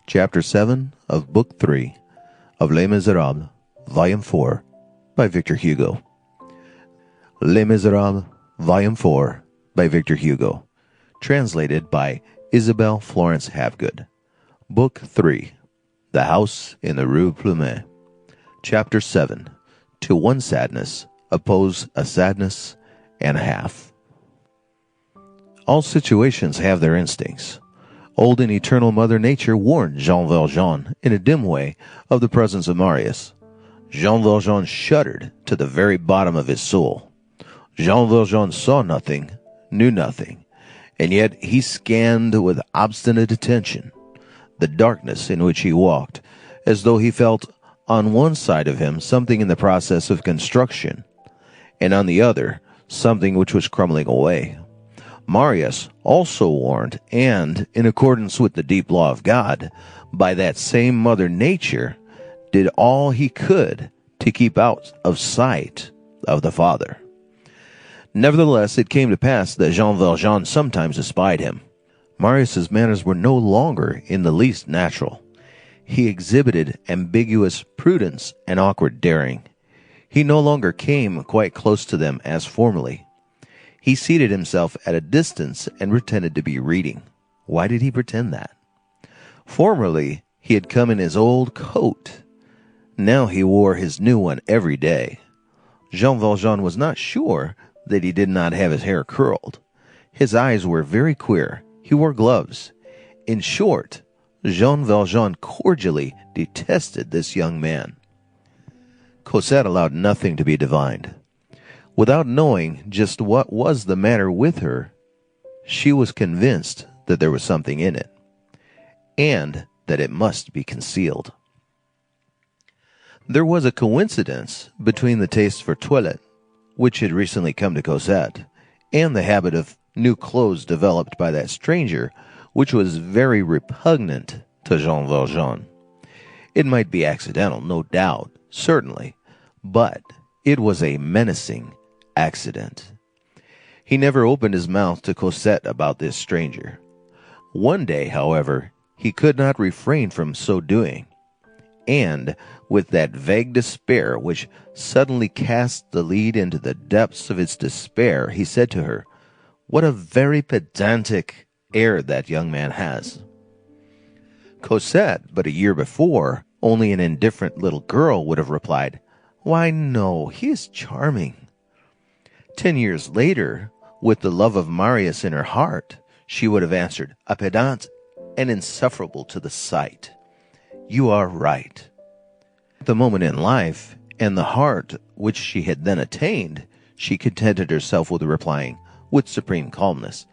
Chapter 7 of Book 3 of Les Misérables, Volume 4, by Victor Hugo. Les Misérables, Volume 4, by Victor Hugo. Translated by Isabel Florence Havegood. Book 3, The House in the Rue Plumet. Chapter 7, To one sadness oppose a sadness and a half. All situations have their instincts. Old and eternal Mother Nature warned Jean Valjean in a dim way of the presence of Marius. Jean Valjean shuddered to the very bottom of his soul. Jean Valjean saw nothing, knew nothing, and yet he scanned with obstinate attention the darkness in which he walked, as though he felt on one side of him something in the process of construction, and on the other something which was crumbling away. Marius also warned, and, in accordance with the deep law of God, by that same Mother Nature, did all he could to keep out of sight of the Father. Nevertheless, it came to pass that Jean Valjean sometimes espied him. Marius's manners were no longer in the least natural. He exhibited ambiguous prudence and awkward daring. He no longer came quite close to them as formerly. He seated himself at a distance and pretended to be reading. Why did he pretend that? Formerly, he had come in his old coat. Now he wore his new one every day. Jean Valjean was not sure that he did not have his hair curled. His eyes were very queer. He wore gloves. In short, Jean Valjean cordially detested this young man. Cosette allowed nothing to be divined. Without knowing just what was the matter with her, she was convinced that there was something in it, and that it must be concealed. There was a coincidence between the taste for toilette, which had recently come to Cosette, and the habit of new clothes developed by that stranger, which was very repugnant to Jean Valjean. It might be accidental, no doubt, certainly, but it was a menacing accident. He never opened his mouth to Cosette about this stranger. One day, however, he could not refrain from so doing, and with that vague despair which suddenly cast the lead into the depths of its despair, he said to her, "What a very pedantic air that young man has." Cosette, but a year before, only an indifferent little girl, would have replied, "Why, no, he is charming." 10 years later, with the love of Marius in her heart, she would have answered, "A pedant and insufferable to the sight." You are right. At the moment in life, and the heart which she had then attained, she contented herself with replying, with supreme calmness,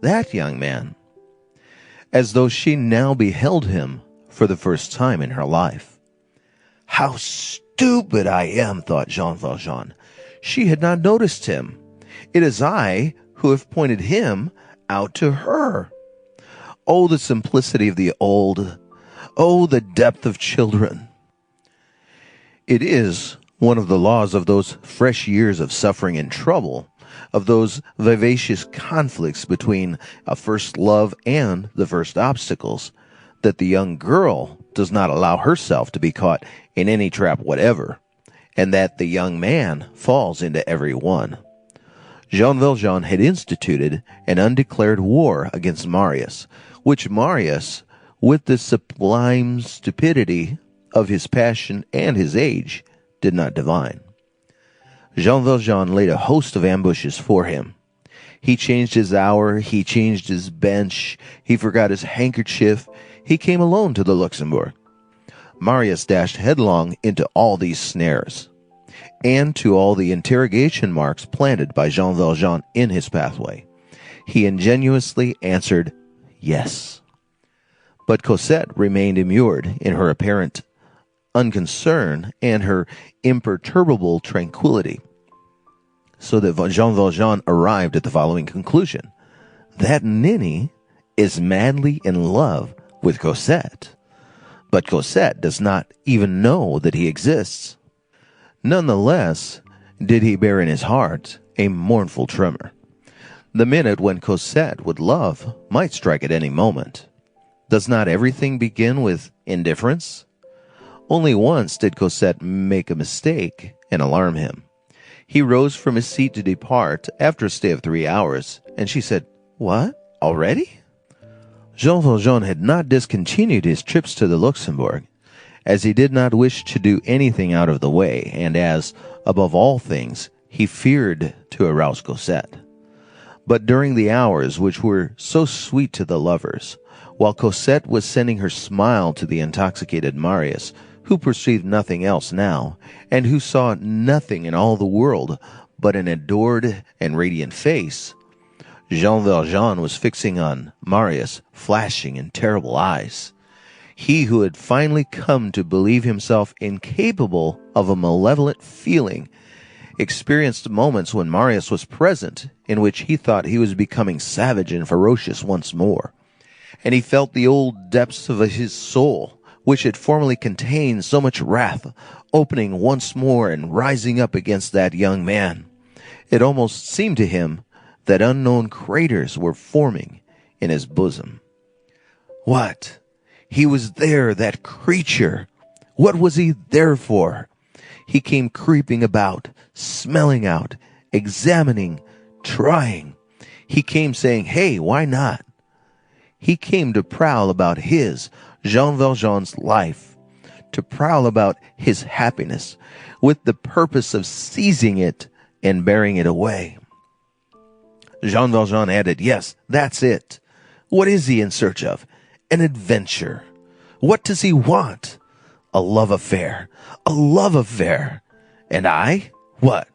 "That young man," as though she now beheld him for the first time in her life. How stupid I am, thought Jean Valjean. She had not noticed him. It is I who have pointed him out to her. Oh, the simplicity of the old. Oh, the depth of children. It is one of the laws of those fresh years of suffering and trouble, of those vivacious conflicts between a first love and the first obstacles, that the young girl does not allow herself to be caught in any trap whatever, and that the young man falls into every one. Jean Valjean had instituted an undeclared war against Marius, which Marius, with the sublime stupidity of his passion and his age, did not divine. Jean Valjean laid a host of ambushes for him. He changed his hour, he changed his bench, he forgot his handkerchief, he came alone to the Luxembourg. Marius dashed headlong into all these snares, and to all the interrogation marks planted by Jean Valjean in his pathway. He ingenuously answered, yes. But Cosette remained immured in her apparent unconcern and her imperturbable tranquillity, so that Jean Valjean arrived at the following conclusion: that ninny is madly in love with Cosette, but Cosette does not even know that he exists. None the less did he bear in his heart a mournful tremor. The minute when Cosette would love might strike at any moment. Does not everything begin with indifference? Only once did Cosette make a mistake and alarm him. He rose from his seat to depart after a stay of 3 hours, and she said, "What? Already?" Jean Valjean had not discontinued his trips to the Luxembourg, as he did not wish to do anything out of the way, and as, above all things, he feared to arouse Cosette. But during the hours which were so sweet to the lovers, while Cosette was sending her smile to the intoxicated Marius, who perceived nothing else now, and who saw nothing in all the world but an adored and radiant face, Jean Valjean was fixing on Marius flashing and terrible eyes. He who had finally come to believe himself incapable of a malevolent feeling experienced moments when Marius was present in which he thought he was becoming savage and ferocious once more, and he felt the old depths of his soul, which had formerly contained so much wrath, opening once more and rising up against that young man. It almost seemed to him that unknown craters were forming in his bosom. What? He was there, that creature. What was he there for? He came creeping about, smelling out, examining, trying. He came saying, "Hey, why not?" He came to prowl about his, Jean Valjean's life, to prowl about his happiness, with the purpose of seizing it and bearing it away. Jean Valjean added, "Yes, that's it. What is he in search of? An adventure. What does he want? A love affair. A love affair. And I? What?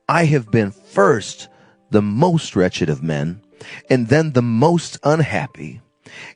I have been first the most wretched of men, and then the most unhappy.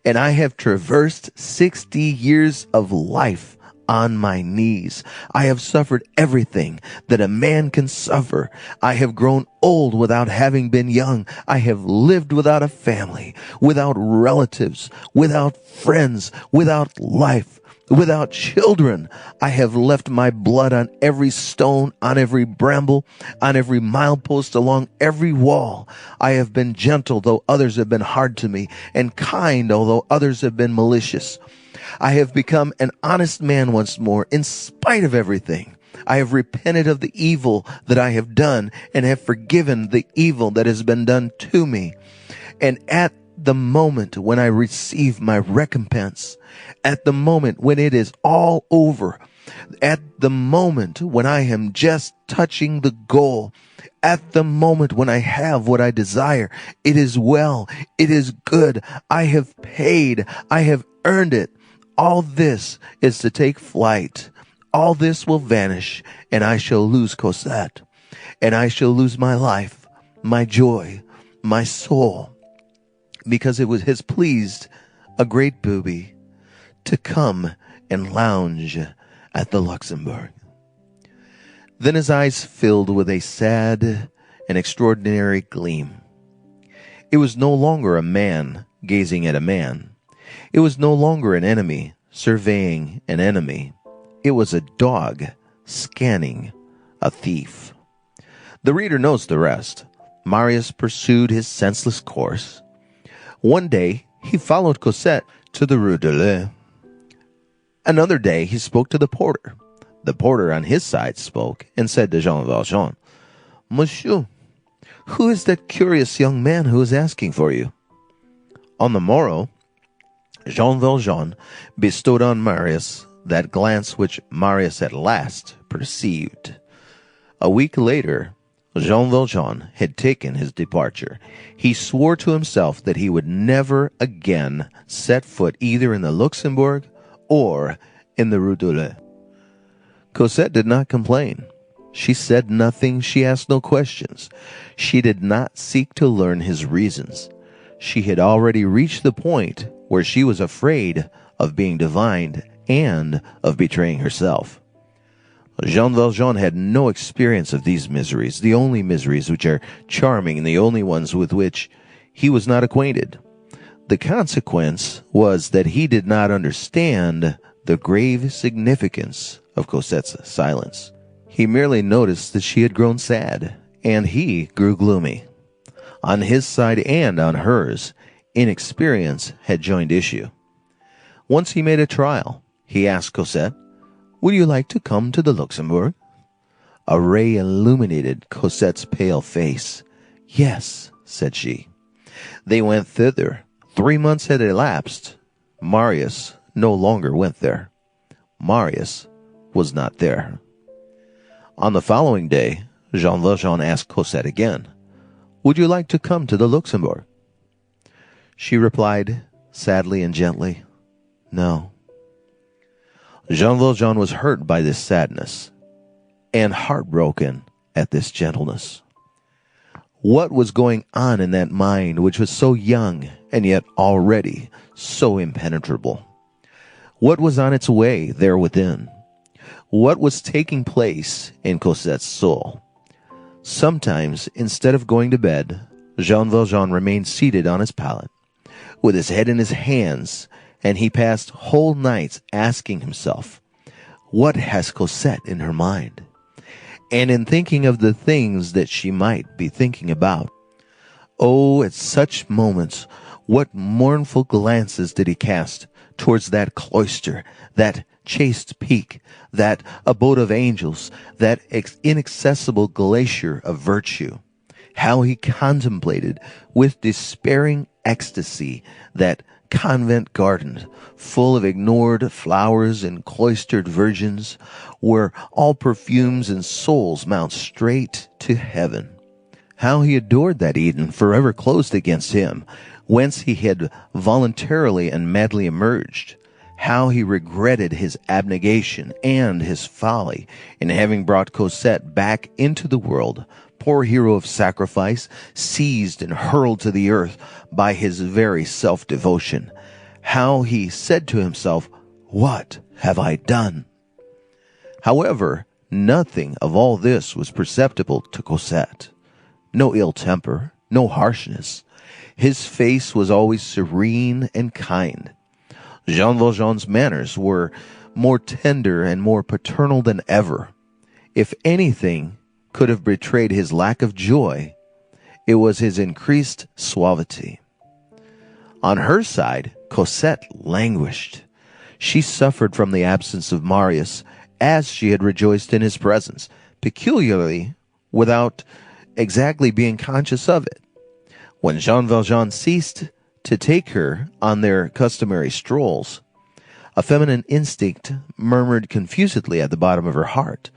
And I have traversed 60 years of life on my knees. I have suffered everything that a man can suffer. I have grown old without having been young. I have lived without a family, without relatives, without friends, without life, without children. I have left my blood on every stone, on every bramble, on every milepost, along every wall. I have been gentle, though others have been hard to me, and kind, although others have been malicious. I have become an honest man once more, in spite of everything. I have repented of the evil that I have done, and have forgiven the evil that has been done to me. And at the moment when I receive my recompense, at the moment when it is all over, at the moment when I am just touching the goal, at the moment when I have what I desire, it is well, it is good, I have paid, I have earned it. All this is to take flight. All this will vanish, and I shall lose Cosette, and I shall lose my life, my joy, my soul, because it has pleased a great booby to come and lounge at the Luxembourg." Then his eyes filled with a sad and extraordinary gleam. It was no longer a man gazing at a man. It was no longer an enemy surveying an enemy. It was a dog scanning a thief. The reader knows the rest. Marius pursued his senseless course. One day he followed Cosette to the Rue de l'E. Another day he spoke to the porter. The porter on his side spoke and said to Jean Valjean, "Monsieur, who is that curious young man who is asking for you?" On the morrow, Jean Valjean bestowed on Marius that glance which Marius at last perceived. A week later, Jean Valjean had taken his departure. He swore to himself that he would never again set foot either in the Luxembourg or in the Rue de l'E. Cosette did not complain. She said nothing. She asked no questions. She did not seek to learn his reasons. She had already reached the point where she was afraid of being divined and of betraying herself. Jean Valjean had no experience of these miseries, the only miseries which are charming and the only ones with which he was not acquainted. The consequence was that he did not understand the grave significance of Cosette's silence. He merely noticed that she had grown sad, and he grew gloomy. On his side and on hers, inexperience had joined issue. Once he made a trial. He asked Cosette, "Would you like to come to the Luxembourg?" A ray illuminated Cosette's pale face. "Yes," said she. They went thither. 3 months had elapsed. Marius no longer went there. Marius was not there. On the following day, Jean Valjean asked Cosette again, "Would you like to come to the Luxembourg?" She replied, sadly and gently, "No." Jean Valjean was hurt by this sadness, and heartbroken at this gentleness. What was going on in that mind which was so young and yet already so impenetrable? What was on its way there within? What was taking place in Cosette's soul? Sometimes, instead of going to bed, Jean Valjean remained seated on his pallet, with his head in his hands, and he passed whole nights asking himself, "What has Cosette in her mind?" And in thinking of the things that she might be thinking about. Oh, at such moments, what mournful glances did he cast towards that cloister, that chaste peak, that abode of angels, that inaccessible glacier of virtue. How he contemplated with despairing ecstasy that convent garden, full of ignored flowers and cloistered virgins, where all perfumes and souls mount straight to heaven. How he adored that Eden forever closed against him, whence he had voluntarily and madly emerged. How he regretted his abnegation and his folly in having brought Cosette back into the world, poor hero of sacrifice, seized and hurled to the earth by his very self-devotion. How he said to himself, "What have I done?" However, nothing of all this was perceptible to Cosette. No ill temper, no harshness. His face was always serene and kind. Jean Valjean's manners were more tender and more paternal than ever. If anything could have betrayed his lack of joy, it was his increased suavity. On her side, Cosette languished. She suffered from the absence of Marius, as she had rejoiced in his presence, peculiarly without exactly being conscious of it. When Jean Valjean ceased to take her on their customary strolls, a feminine instinct murmured confusedly at the bottom of her heart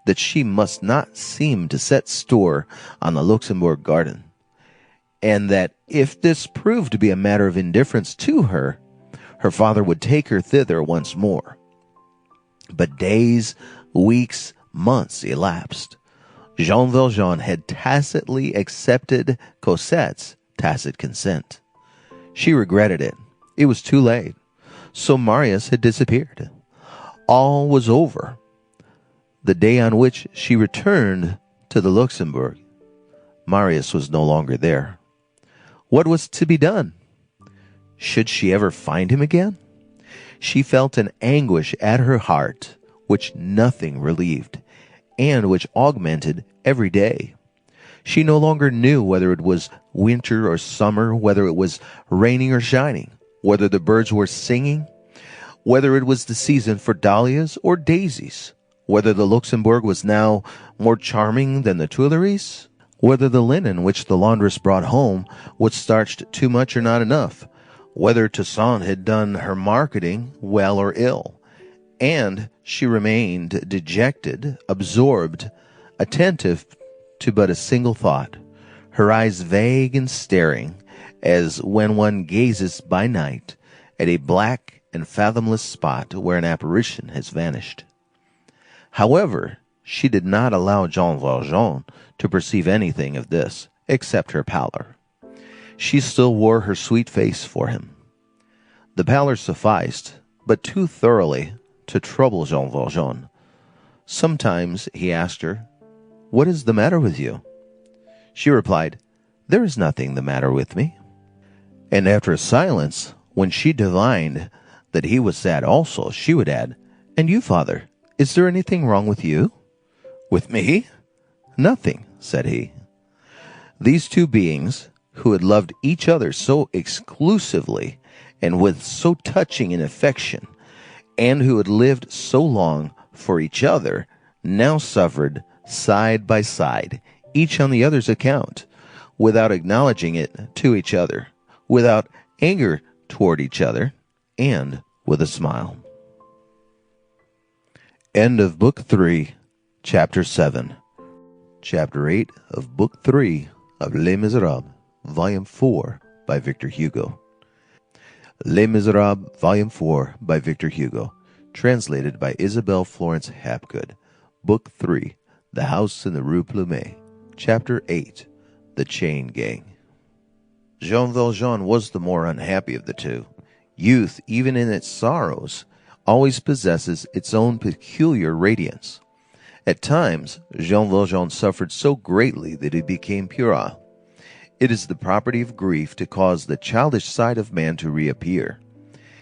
that she must not seem to set store on the Luxembourg garden, and that if this proved to be a matter of indifference to her, her father would take her thither once more. But days, weeks, months elapsed. Jean Valjean had tacitly accepted Cosette's tacit consent. She regretted it. It was too late. So Marius had disappeared. All was over. The day on which she returned to the Luxembourg, Marius was no longer there. What was to be done? Should she ever find him again? She felt an anguish at her heart which nothing relieved, and which augmented every day. She no longer knew whether it was winter or summer, whether it was raining or shining, whether the birds were singing, whether it was the season for dahlias or daisies, whether the Luxembourg was now more charming than the Tuileries, whether the linen which the laundress brought home was starched too much or not enough, whether Toussaint had done her marketing well or ill. And she remained dejected, absorbed, attentive to but a single thought, her eyes vague and staring, as when one gazes by night at a black and fathomless spot where an apparition has vanished. However, she did not allow Jean Valjean to perceive anything of this, except her pallor. She still wore her sweet face for him. The pallor sufficed, but too thoroughly, to trouble Jean Valjean. Sometimes he asked her, "What is the matter with you?" She replied, "There is nothing the matter with me." And after a silence, when she divined that he was sad also, she would add, "And you, father, is there anything wrong with you?" "With me? Nothing," said he. These two beings, who had loved each other so exclusively and with so touching an affection, and who had lived so long for each other, now suffered side by side, each on the other's account, without acknowledging it to each other, without anger toward each other, and with a smile. End of Book 3, Chapter 7. Chapter 8 of Book 3 of Les Misérables, Volume 4 by Victor Hugo. Les Misérables, Volume 4 by Victor Hugo, translated by Isabel Florence Hapgood. Book 3, The House in the Rue Plumet. Chapter 8, The Chain Gang. Jean Valjean was the more unhappy of the two. Youth, even in its sorrows, always possesses its own peculiar radiance. At times, Jean Valjean suffered so greatly that he became puerile. It is the property of grief to cause the childish side of man to reappear.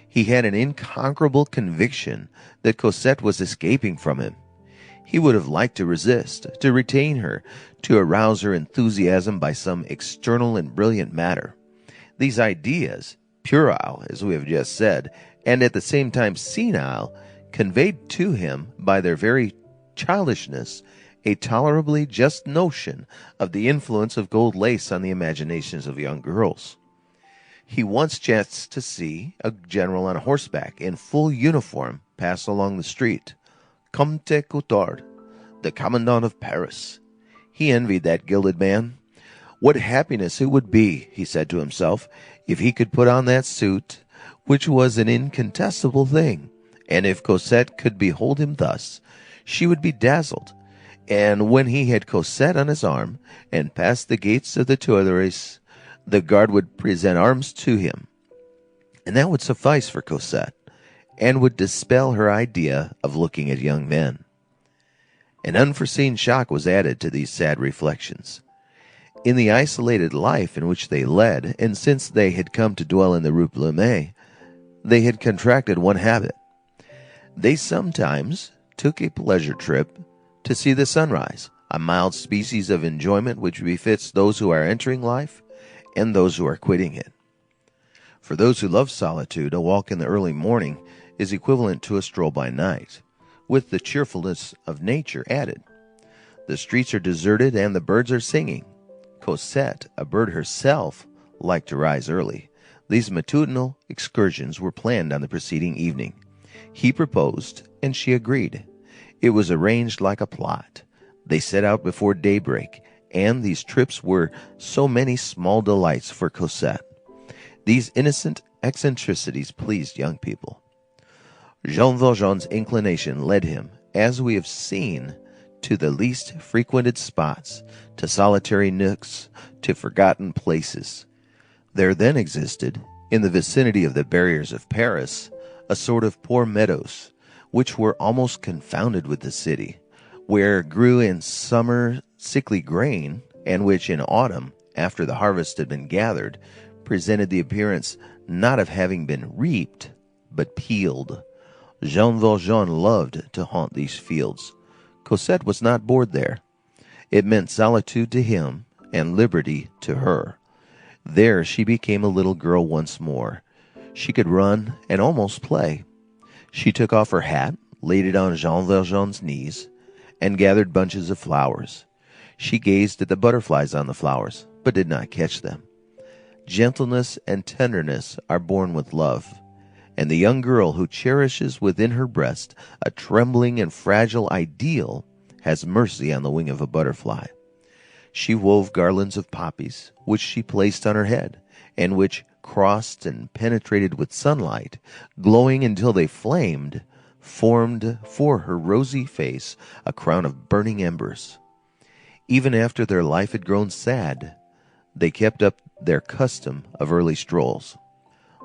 He had an inconquerable conviction that Cosette was escaping from him. He would have liked to resist, to retain her, to arouse her enthusiasm by some external and brilliant matter. These ideas, puerile, as we have just said, and at the same time senile, conveyed to him by their very childishness a tolerably just notion of the influence of gold lace on the imaginations of young girls. He once chanced to see a general on horseback in full uniform pass along the street. Comte Coutard, the commandant of Paris. He envied that gilded man. What happiness it would be, he said to himself, if he could put on that suit, which was an incontestable thing, and if Cosette could behold him thus, she would be dazzled. And when he had Cosette on his arm, and passed the gates of the Tuileries, the guard would present arms to him, and that would suffice for Cosette, and would dispel her idea of looking at young men. An unforeseen shock was added to these sad reflections. In the isolated life in which they led, and since they had come to dwell in the Rue Plumet, they had contracted one habit. They sometimes took a pleasure trip to see the sunrise, a mild species of enjoyment which befits those who are entering life and those who are quitting it. For those who love solitude, a walk in the early morning is equivalent to a stroll by night, with the cheerfulness of nature added. The streets are deserted and the birds are singing. Cosette, a bird herself, liked to rise early. These matutinal excursions were planned on the preceding evening. He proposed, and she agreed. It was arranged like a plot. They set out before daybreak, and these trips were so many small delights for Cosette. These innocent eccentricities pleased young people. Jean Valjean's inclination led him, as we have seen, to the least frequented spots, to solitary nooks, to forgotten places. There then existed, in the vicinity of the barriers of Paris, a sort of poor meadows, which were almost confounded with the city, where grew in summer sickly grain, and which in autumn, after the harvest had been gathered, presented the appearance not of having been reaped, but peeled. Jean Valjean loved to haunt these fields. Cosette was not bored there. It meant solitude to him and liberty to her. There she became a little girl once more. She could run and almost play. She took off her hat, laid it on Jean Valjean's knees, and gathered bunches of flowers. She gazed at the butterflies on the flowers, but did not catch them. Gentleness and tenderness are born with love, and the young girl who cherishes within her breast a trembling and fragile ideal has mercy on the wing of a butterfly. She wove garlands of poppies, which she placed on her head, and which, crossed and penetrated with sunlight, glowing until they flamed, formed for her rosy face a crown of burning embers. Even after their life had grown sad, they kept up their custom of early strolls.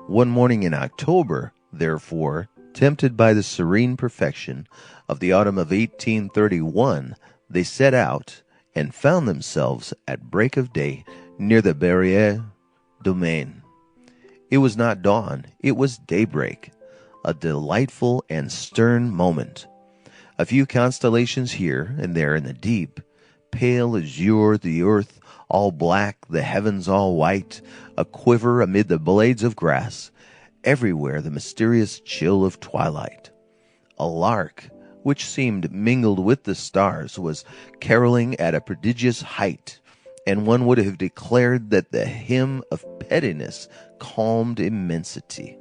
One morning in October, therefore, tempted by the serene perfection of the autumn of 1831, they set out and found themselves at break of day near the Barricades domain. It was not dawn, it was daybreak, a delightful and stern moment. A few constellations here and there in the deep, pale azure the earth all black, the heavens all white, a quiver amid the blades of grass, everywhere the mysterious chill of twilight. A lark, which seemed mingled with the stars, was caroling at a prodigious height, and one would have declared that the hymn of pettiness calmed immensity.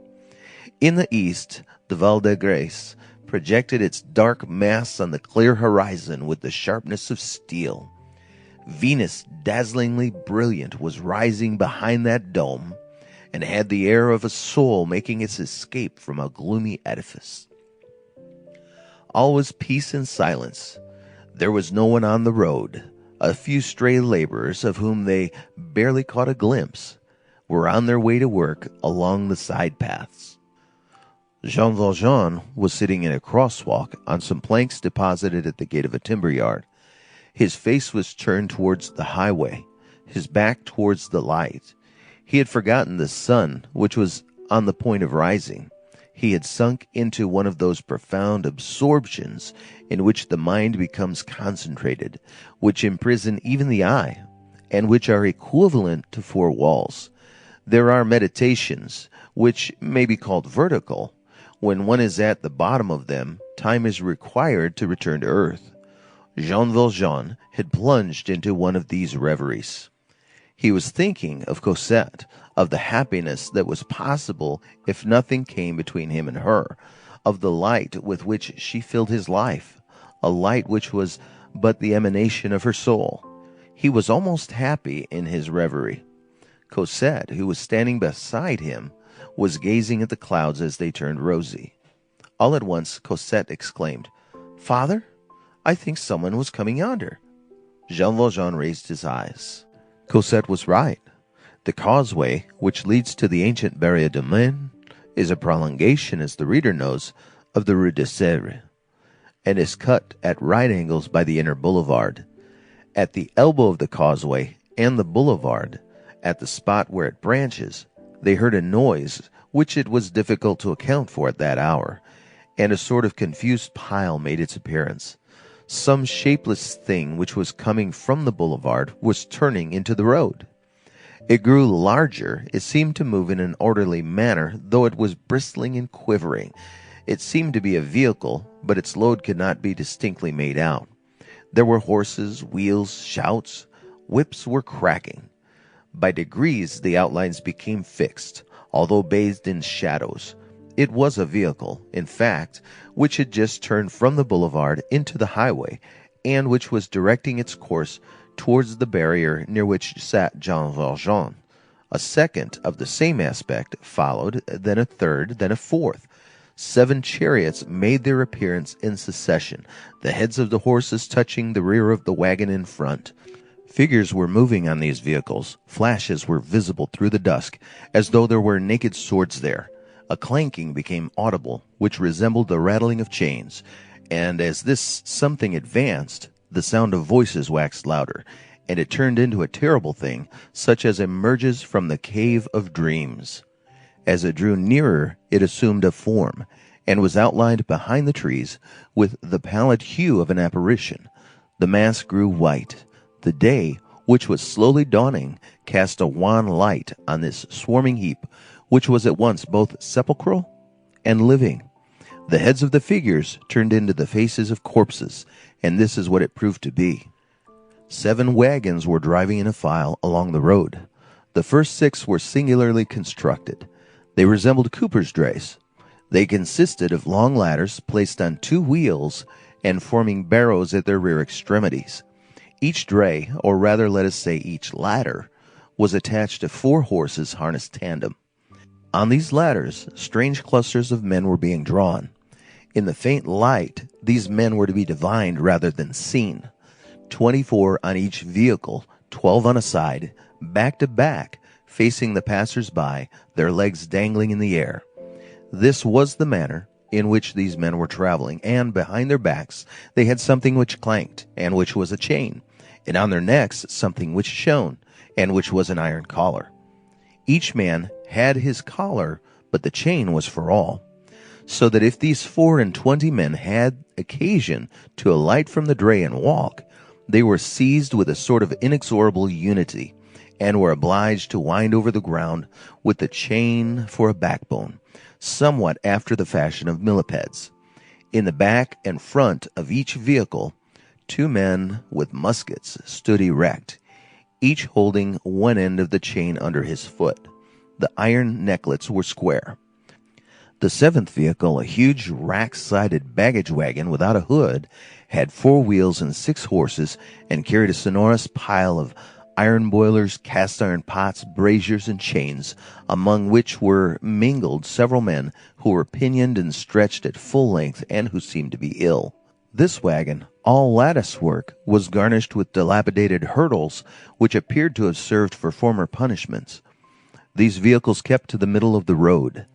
In the east, the Val de Grace projected its dark mass on the clear horizon with the sharpness of steel. Venus, dazzlingly brilliant, was rising behind that dome, and had the air of a soul making its escape from a gloomy edifice. All was peace and silence. There was no one on the road. A few stray laborers, of whom they barely caught a glimpse, were on their way to work along the side paths. Jean Valjean was sitting in a crosswalk on some planks deposited at the gate of a timber yard. His face was turned towards the highway, his back towards the light. He had forgotten the sun, which was on the point of rising. He had sunk into one of those profound absorptions in which the mind becomes concentrated, which imprison even the eye, and which are equivalent to four walls. There are meditations, which may be called vertical. When one is at the bottom of them, time is required to return to earth. Jean Valjean had plunged into one of these reveries. He was thinking of Cosette, of the happiness that was possible if nothing came between him and her, of the light with which she filled his life, a light which was but the emanation of her soul. He was almost happy in his reverie. Cosette, who was standing beside him, was gazing at the clouds as they turned rosy. All at once Cosette exclaimed, "Father, I think someone was coming yonder." Jean Valjean raised his eyes. Cosette was right. The causeway, which leads to the ancient Barrière du Maine, is a prolongation, as the reader knows, of the Rue de Sèvres, and is cut at right angles by the inner boulevard. At the elbow of the causeway and the boulevard, at the spot where it branches, they heard a noise which it was difficult to account for at that hour, and a sort of confused pile made its appearance. Some shapeless thing which was coming from the boulevard was turning into the road. It grew larger. It seemed to move in an orderly manner, though it was bristling and quivering. It seemed to be a vehicle, but its load could not be distinctly made out. There were horses, wheels, shouts. Whips were cracking. By degrees the outlines became fixed, although bathed in shadows. It was a vehicle, in fact, which had just turned from the boulevard into the highway, and which was directing its course towards the barrier near which sat Jean Valjean. A second of the same aspect followed, then a third, then a fourth. 7 chariots made their appearance in succession, the heads of the horses touching the rear of the wagon in front. Figures were moving on these vehicles. Flashes were visible through the dusk, as though there were naked swords there. A clanking became audible, which resembled the rattling of chains, and as this something advanced, the sound of voices waxed louder, and it turned into a terrible thing, such as emerges from the cave of dreams. As it drew nearer, it assumed a form, and was outlined behind the trees with the pallid hue of an apparition. The mass grew white. The day, which was slowly dawning, cast a wan light on this swarming heap, which was at once both sepulchral and living. The heads of the figures turned into the faces of corpses, and this is what it proved to be. 7 wagons were driving in a file along the road. The first 6 were singularly constructed. They resembled cooper's drays. They consisted of long ladders placed on 2 wheels and forming barrows at their rear extremities. Each dray, or rather let us say each ladder, was attached to 4 horses harnessed tandem. On these ladders, strange clusters of men were being drawn. In the faint light, these men were to be divined rather than seen. 24 on each vehicle, 12 on a side, back to back, facing the passers-by, their legs dangling in the air. This was the manner in which these men were traveling, and behind their backs they had something which clanked, and which was a chain, and on their necks something which shone, and which was an iron collar. Each man had his collar, but the chain was for all. So that if these 24 men had occasion to alight from the dray and walk, They were seized with a sort of inexorable unity, and were obliged to wind over the ground with the chain for a backbone, somewhat after the fashion of millipeds. In the back and front of each vehicle, 2 men with muskets stood erect, each holding one end of the chain under his foot. The iron necklets were square. The 7th vehicle, a huge rack-sided baggage wagon without a hood, had 4 wheels and 6 horses, and carried a sonorous pile of iron boilers, cast-iron pots, braziers, and chains, among which were mingled several men who were pinioned and stretched at full length and who seemed to be ill. This wagon, all lattice work, was garnished with dilapidated hurdles, which appeared to have served for former punishments. These vehicles kept to the middle of the road.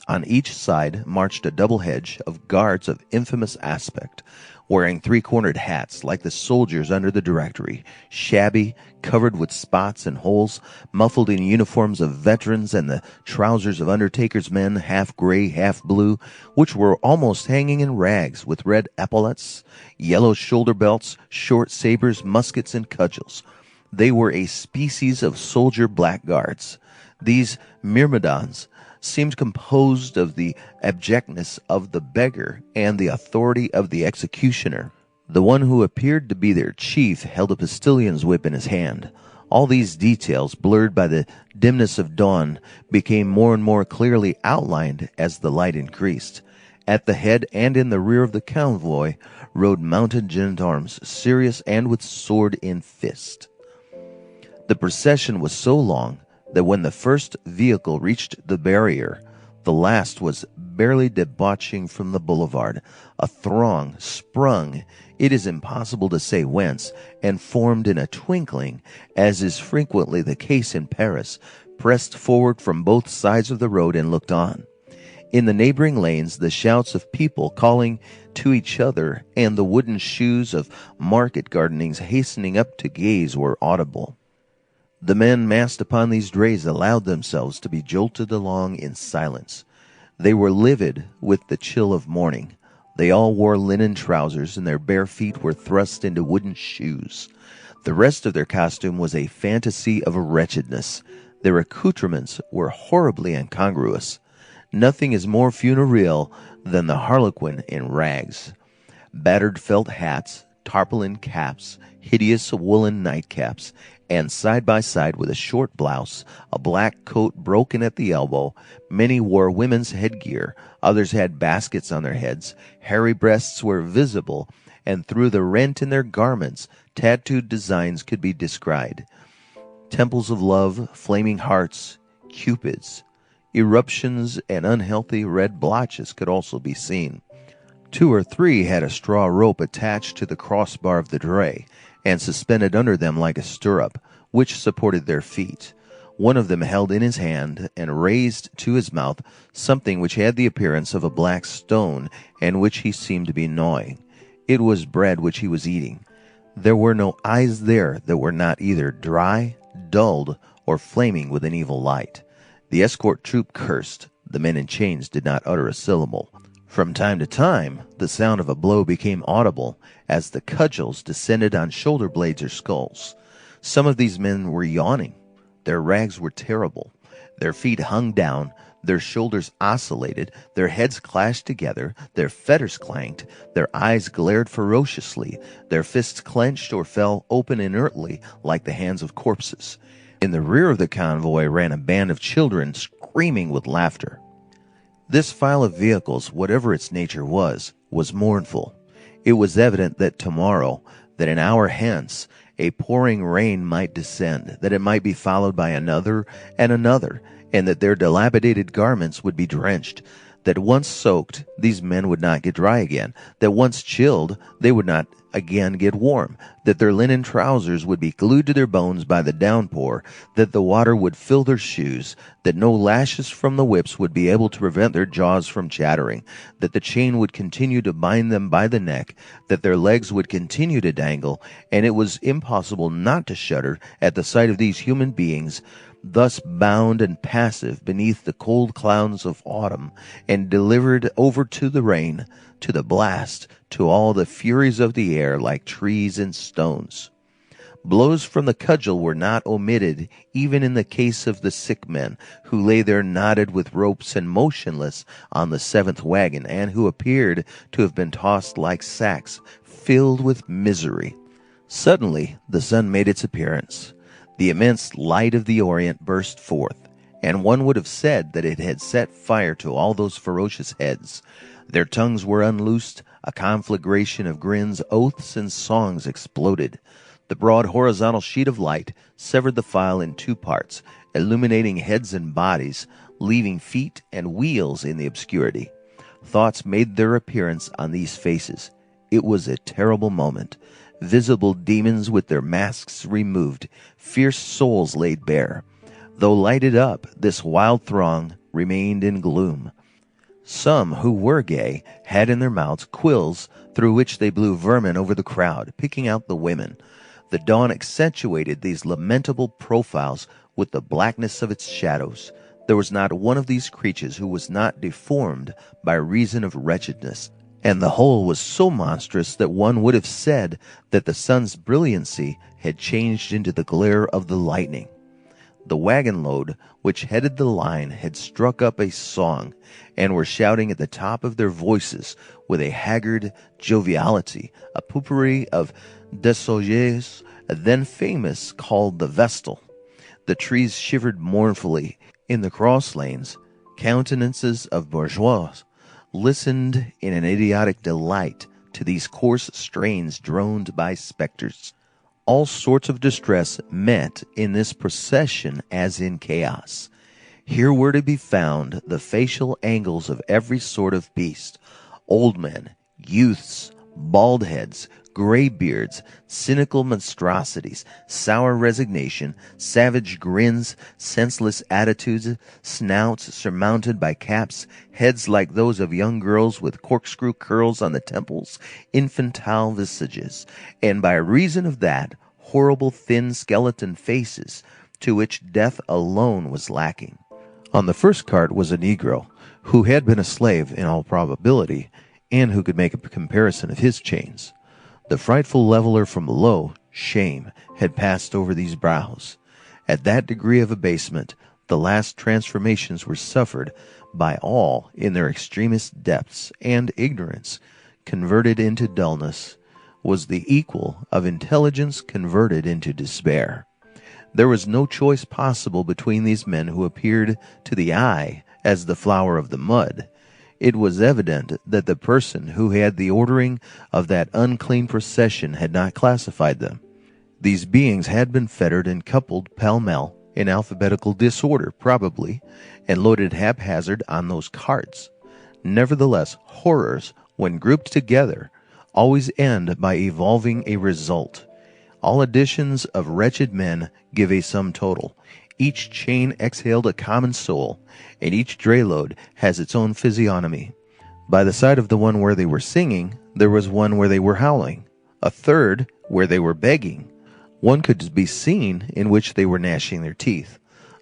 On each side marched a double hedge of guards of infamous aspect, wearing 3-cornered hats like the soldiers under the Directory, shabby, covered with spots and holes, muffled in uniforms of veterans and the trousers of undertakers' men, half gray, half blue, which were almost hanging in rags, with red epaulets, yellow shoulder belts, short sabers, muskets, and cudgels. They were a species of soldier blackguards. These myrmidons seemed composed of the abjectness of the beggar and the authority of the executioner. The one who appeared to be their chief held a postillion's whip in his hand. All these details, blurred by the dimness of dawn, became more and more clearly outlined as the light increased. At the head and in the rear of the convoy rode mounted gendarmes, serious and with sword in fist. The procession was so long that when the first vehicle reached the barrier, the last was barely debouching from the boulevard. A throng sprung, it is impossible to say whence, and formed in a twinkling, as is frequently the case in Paris, pressed forward from both sides of the road and looked on. In the neighboring lanes, the shouts of people calling to each other and the wooden shoes of market gardenings hastening up to gaze were audible. The men massed upon these drays allowed themselves to be jolted along in silence. They were livid with the chill of morning. They all wore linen trousers, and their bare feet were thrust into wooden shoes. The rest of their costume was a fantasy of wretchedness. Their accoutrements were horribly incongruous. Nothing is more funereal than the harlequin in rags. Battered felt hats, tarpaulin caps, hideous woolen nightcaps, and side by side with a short blouse, a black coat broken at the elbow. Many wore women's headgear, others had baskets on their heads, hairy breasts were visible, and through the rent in their garments tattooed designs could be descried. Temples of love, flaming hearts, cupids, eruptions, and unhealthy red blotches could also be seen. 2 or 3 had a straw rope attached to the crossbar of the dray, and suspended under them like a stirrup, which supported their feet. One of them held in his hand and raised to his mouth something which had the appearance of a black stone, and which he seemed to be gnawing. It was bread which he was eating. There were no eyes there that were not either dry, dulled, or flaming with an evil light. The escort troop cursed. The men in chains did not utter a syllable. From time to time, the sound of a blow became audible as the cudgels descended on shoulder blades or skulls. Some of these men were yawning. Their rags were terrible. Their feet hung down, their shoulders oscillated, their heads clashed together, their fetters clanked, their eyes glared ferociously, their fists clenched or fell open inertly like the hands of corpses. In the rear of the convoy ran a band of children screaming with laughter. This file of vehicles, whatever its nature was mournful. It was evident that tomorrow, that an hour hence, a pouring rain might descend, that it might be followed by another and another, and that their dilapidated garments would be drenched, that once soaked, these men would not get dry again, that once chilled, they would not again get warm, that their linen trousers would be glued to their bones by the downpour, that the water would fill their shoes, that no lashes from the whips would be able to prevent their jaws from chattering, that the chain would continue to bind them by the neck, that their legs would continue to dangle, and it was impossible not to shudder at the sight of these human beings, thus bound and passive beneath the cold clouds of autumn, and delivered over to the rain, to the blast, to all the furies of the air, like trees and stones. Blows from the cudgel were not omitted, even in the case of the sick men, who lay there knotted with ropes and motionless on the seventh wagon, and who appeared to have been tossed like sacks filled with misery. Suddenly the sun made its appearance. The immense light of the Orient burst forth, and one would have said that it had set fire to all those ferocious heads. Their tongues were unloosed, a conflagration of grins, oaths, and songs exploded. The broad horizontal sheet of light severed the file in two parts, illuminating heads and bodies, leaving feet and wheels in the obscurity. Thoughts made their appearance on these faces. It was a terrible moment. Visible demons with their masks removed, fierce souls laid bare. Though lighted up, this wild throng remained in gloom. Some who were gay had in their mouths quills through which they blew vermin over the crowd, picking out the women. The dawn accentuated these lamentable profiles with the blackness of its shadows. There was not one of these creatures who was not deformed by reason of wretchedness, and the whole was so monstrous that one would have said that the sun's brilliancy had changed into the glare of the lightning. The wagon load which headed the line had struck up a song, and were shouting at the top of their voices with a haggard joviality, a potpourri of désaugiers, then famous, called the Vestal. The trees shivered mournfully in the cross lanes. Countenances of bourgeois listened in an idiotic delight to these coarse strains droned by spectres. All sorts of distress met in this procession as in chaos. Here were to be found the facial angles of every sort of beast: old men, youths, bald heads, graybeards, cynical monstrosities, sour resignation, savage grins, senseless attitudes, snouts surmounted by caps, heads like those of young girls with corkscrew curls on the temples, infantile visages, and by reason of that, horrible thin skeleton faces, to which death alone was lacking. On the first cart was a Negro, who had been a slave in all probability, and who could make a comparison of his chains. The frightful leveler from below, shame, had passed over these brows. At that degree of abasement, the last transformations were suffered by all in their extremest depths, and ignorance, converted into dullness, was the equal of intelligence converted into despair. There was no choice possible between these men who appeared to the eye as the flower of the mud. It was evident that the person who had the ordering of that unclean procession had not classified them. These beings had been fettered and coupled pell-mell, in alphabetical disorder probably, and loaded haphazard on those carts. Nevertheless, horrors, when grouped together, always end by evolving a result. All additions of wretched men give a sum total. Each chain exhaled a common soul, and each dray load has its own physiognomy. By the side of the one where they were singing, there was one where they were howling, a third where they were begging. One could be seen in which they were gnashing their teeth.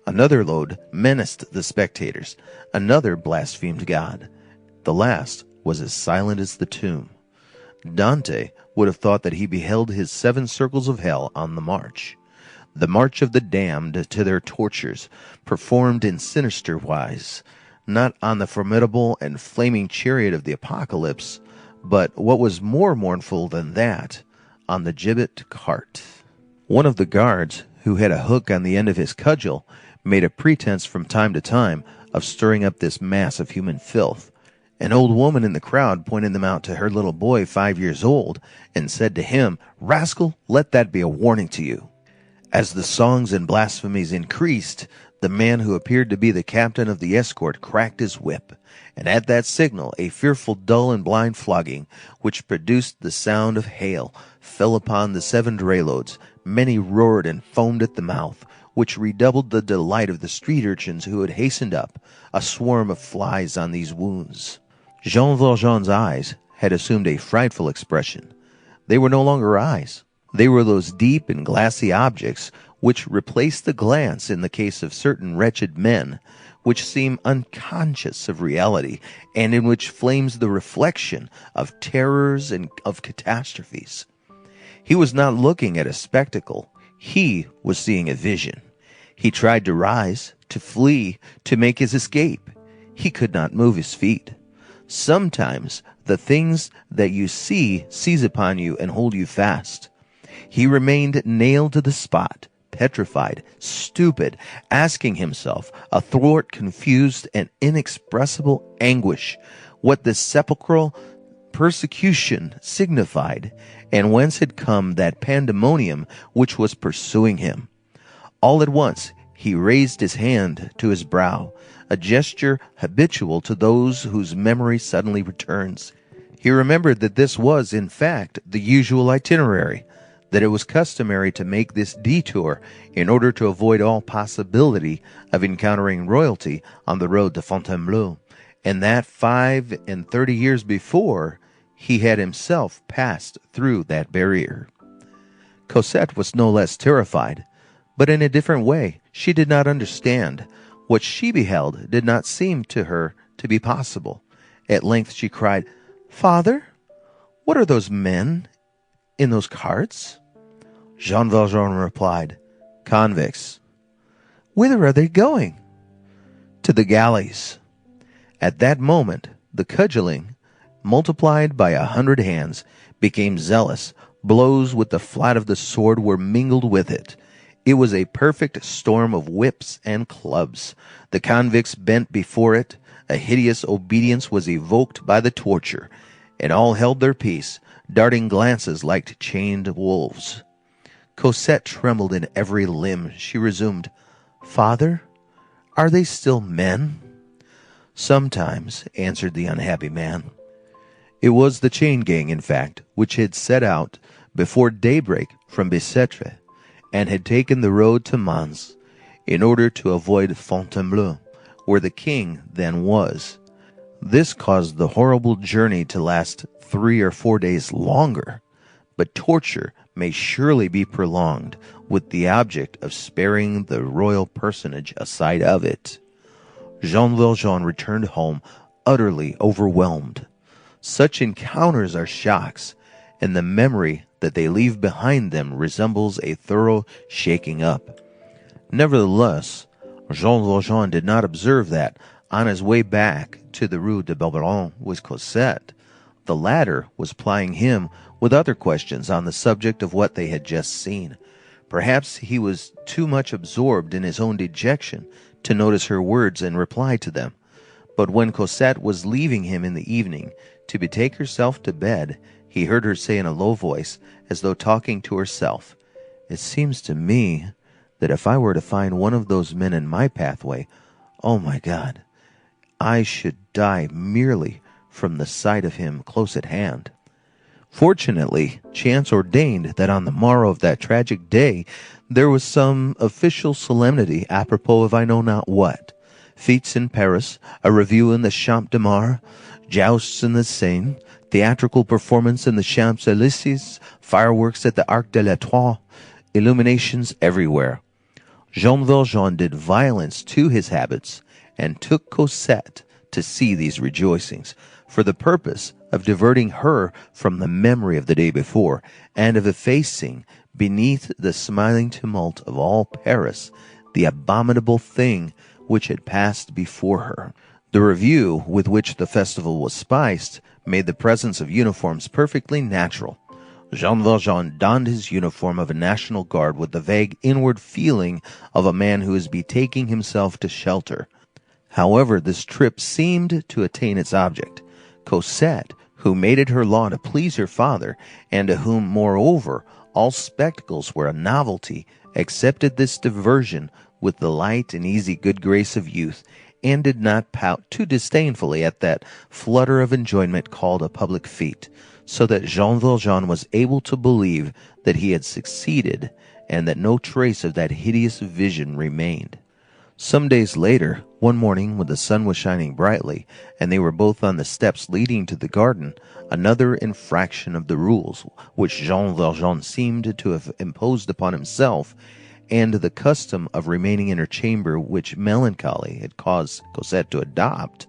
Another load menaced the spectators. Another blasphemed God. The last was as silent as the tomb. Dante would have thought that he beheld his 7 circles of hell on the march of the damned to their tortures, performed in sinister wise, not on the formidable and flaming chariot of the apocalypse, but what was more mournful than that, on the gibbet cart. One of the guards, who had a hook on the end of his cudgel, made a pretense from time to time of stirring up this mass of human filth. An old woman in the crowd pointed them out to her little boy 5 years old, and said to him, "Rascal, let that be a warning to you." As the songs and blasphemies increased, the man who appeared to be the captain of the escort cracked his whip, and at that signal a fearful dull and blind flogging, which produced the sound of hail, fell upon the 7 dray loads. Many roared and foamed at the mouth, which redoubled the delight of the street urchins who had hastened up, a swarm of flies on these wounds. Jean Valjean's eyes had assumed a frightful expression. They were no longer eyes. They were those deep and glassy objects which replace the glance in the case of certain wretched men, which seem unconscious of reality, and in which flames the reflection of terrors and of catastrophes. He was not looking at a spectacle. He was seeing a vision. He tried to rise, to flee, to make his escape. He could not move his feet. Sometimes the things that you see seize upon you and hold you fast. He remained nailed to the spot, petrified, stupid, asking himself, athwart confused and inexpressible anguish, what this sepulchral persecution signified, and whence had come that pandemonium which was pursuing him. All at once he raised his hand to his brow, a gesture habitual to those whose memory suddenly returns. He remembered that this was, in fact, the usual itinerary, that it was customary to make this detour in order to avoid all possibility of encountering royalty on the road to Fontainebleau, and that 35 years before he had himself passed through that barrier. Cosette was no less terrified, but in a different way. She did not understand. What she beheld did not seem to her to be possible. At length she cried, "Father, what are those men in those carts?" Jean Valjean replied, "Convicts." "Whither are they going?" "To the galleys." At that moment the cudgelling, multiplied by 100 hands, became zealous. Blows with the flat of the sword were mingled with it. It was a perfect storm of whips and clubs. The convicts bent before it. A hideous obedience was evoked by the torture, and all held their peace, darting glances like chained wolves. Cosette trembled in every limb. She resumed, "Father, are they still men?" "Sometimes," answered the unhappy man. It was the chain gang, in fact, which had set out before daybreak from Bicêtre, and had taken the road to Mans, in order to avoid Fontainebleau, where the king then was. This caused the horrible journey to last 3 or 4 days longer, but torture may surely be prolonged with the object of sparing the royal personage a sight of it. Jean Valjean returned home utterly overwhelmed. Such encounters are shocks, and the memory that they leave behind them resembles a thorough shaking up. Nevertheless, Jean Valjean did not observe that, on his way back to the Rue de Balberon with Cosette, the latter was plying him with other questions on the subject of what they had just seen. Perhaps he was too much absorbed in his own dejection to notice her words and reply to them. But when Cosette was leaving him in the evening to betake herself to bed, he heard her say in a low voice, as though talking to herself, "It seems to me that if I were to find one of those men in my pathway, oh my God, I should die merely from the sight of him close at hand." Fortunately, chance ordained that on the morrow of that tragic day there was some official solemnity apropos of I know not what. Fetes in Paris, a review in the Champ de Mars, jousts in the Seine, theatrical performance in the Champs-Élysées, fireworks at the Arc de l'Étoile, illuminations everywhere. Jean Valjean did violence to his habits and took Cosette to see these rejoicings, for the purpose of diverting her from the memory of the day before, and of effacing, beneath the smiling tumult of all Paris, the abominable thing which had passed before her. The review with which the festival was spiced made the presence of uniforms perfectly natural. Jean Valjean donned his uniform of a National Guard with the vague inward feeling of a man who is betaking himself to shelter. However, this trip seemed to attain its object. Cosette, who made it her law to please her father, and to whom, moreover, all spectacles were a novelty, accepted this diversion with the light and easy good grace of youth, and did not pout too disdainfully at that flutter of enjoyment called a public fete, so that Jean Valjean was able to believe that he had succeeded, and that no trace of that hideous vision remained. Some days later, one morning when the sun was shining brightly, and they were both on the steps leading to the garden, another infraction of the rules which Jean Valjean seemed to have imposed upon himself, and the custom of remaining in her chamber which melancholy had caused Cosette to adopt,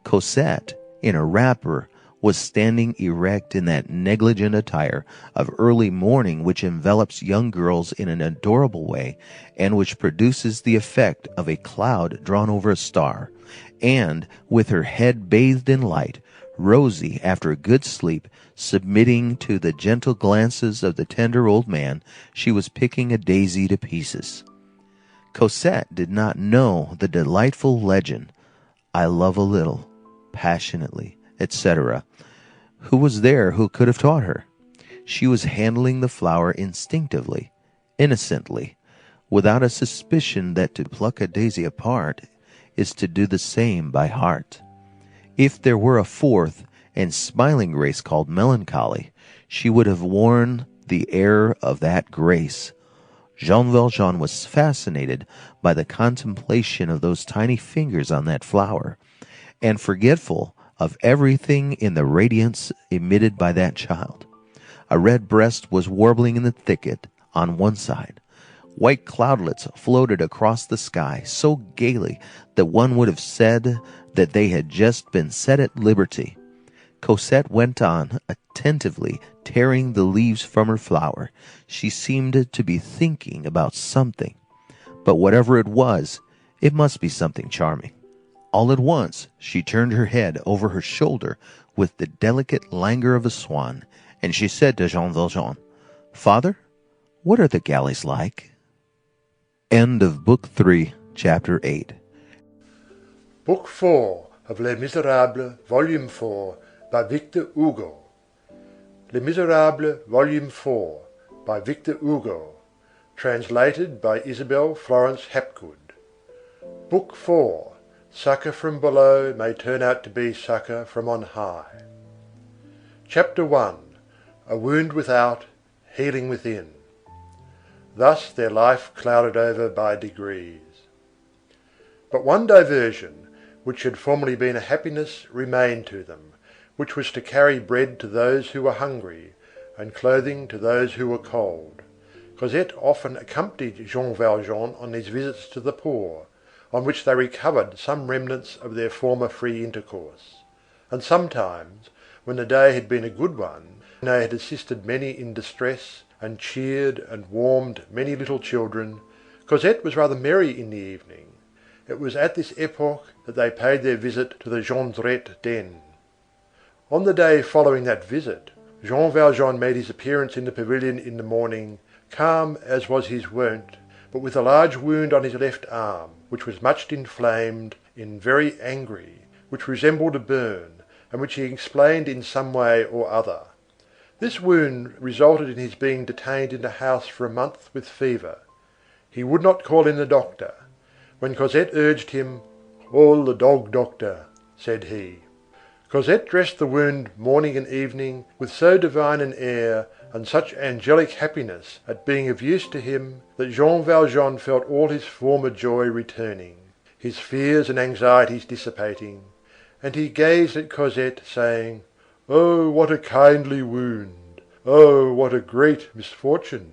Cosette, in a wrapper, was standing erect in that negligent attire of early morning which envelops young girls in an adorable way, and which produces the effect of a cloud drawn over a star, and, with her head bathed in light, rosy after a good sleep, submitting to the gentle glances of the tender old man, she was picking a daisy to pieces. Cosette did not know the delightful legend, "I love a little, passionately," etc. Who was there who could have taught her? She was handling the flower instinctively, innocently, without a suspicion that to pluck a daisy apart is to do the same by heart. If there were a fourth and smiling grace called melancholy, she would have worn the air of that grace. Jean Valjean was fascinated by the contemplation of those tiny fingers on that flower, and forgetful of everything in the radiance emitted by that child. A red breast was warbling in the thicket on one side. White cloudlets floated across the sky so gaily that one would have said that they had just been set at liberty. Cosette went on, attentively tearing the leaves from her flower. She seemed to be thinking about something, but whatever it was, it must be something charming. All at once she turned her head over her shoulder with the delicate languor of a swan, and she said to Jean Valjean, "Father, what are the galleys like?" End of Book 3, Chapter 8. Book 4 of Les Misérables, Volume 4, by Victor Hugo. Les Misérables, Volume 4, by Victor Hugo. Translated by Isabel Florence Hapgood. Book 4. Succour from below may turn out to be succour from on high. Chapter 1. A wound without, healing within. Thus their life clouded over by degrees. But one diversion, which had formerly been a happiness, remained to them, which was to carry bread to those who were hungry, and clothing to those who were cold. Cosette often accompanied Jean Valjean on these visits to the poor, on which they recovered some remnants of their former free intercourse; and sometimes, when the day had been a good one, and they had assisted many in distress, and cheered and warmed many little children, Cosette was rather merry in the evening. It was at this epoch that they paid their visit to the Jondrette den. On the day following that visit, Jean Valjean made his appearance in the pavilion in the morning, calm as was his wont, but with a large wound on his left arm, which was much inflamed, and very angry, which resembled a burn, and which he explained in some way or other. This wound resulted in his being detained in the house for a month with fever. He would not call in the doctor. When Cosette urged him, "Call the dog doctor," said he. Cosette dressed the wound morning and evening with so divine an air, and such angelic happiness at being of use to him, that Jean Valjean felt all his former joy returning, his fears and anxieties dissipating, and he gazed at Cosette, saying, "Oh, what a kindly wound! Oh, what a great misfortune!"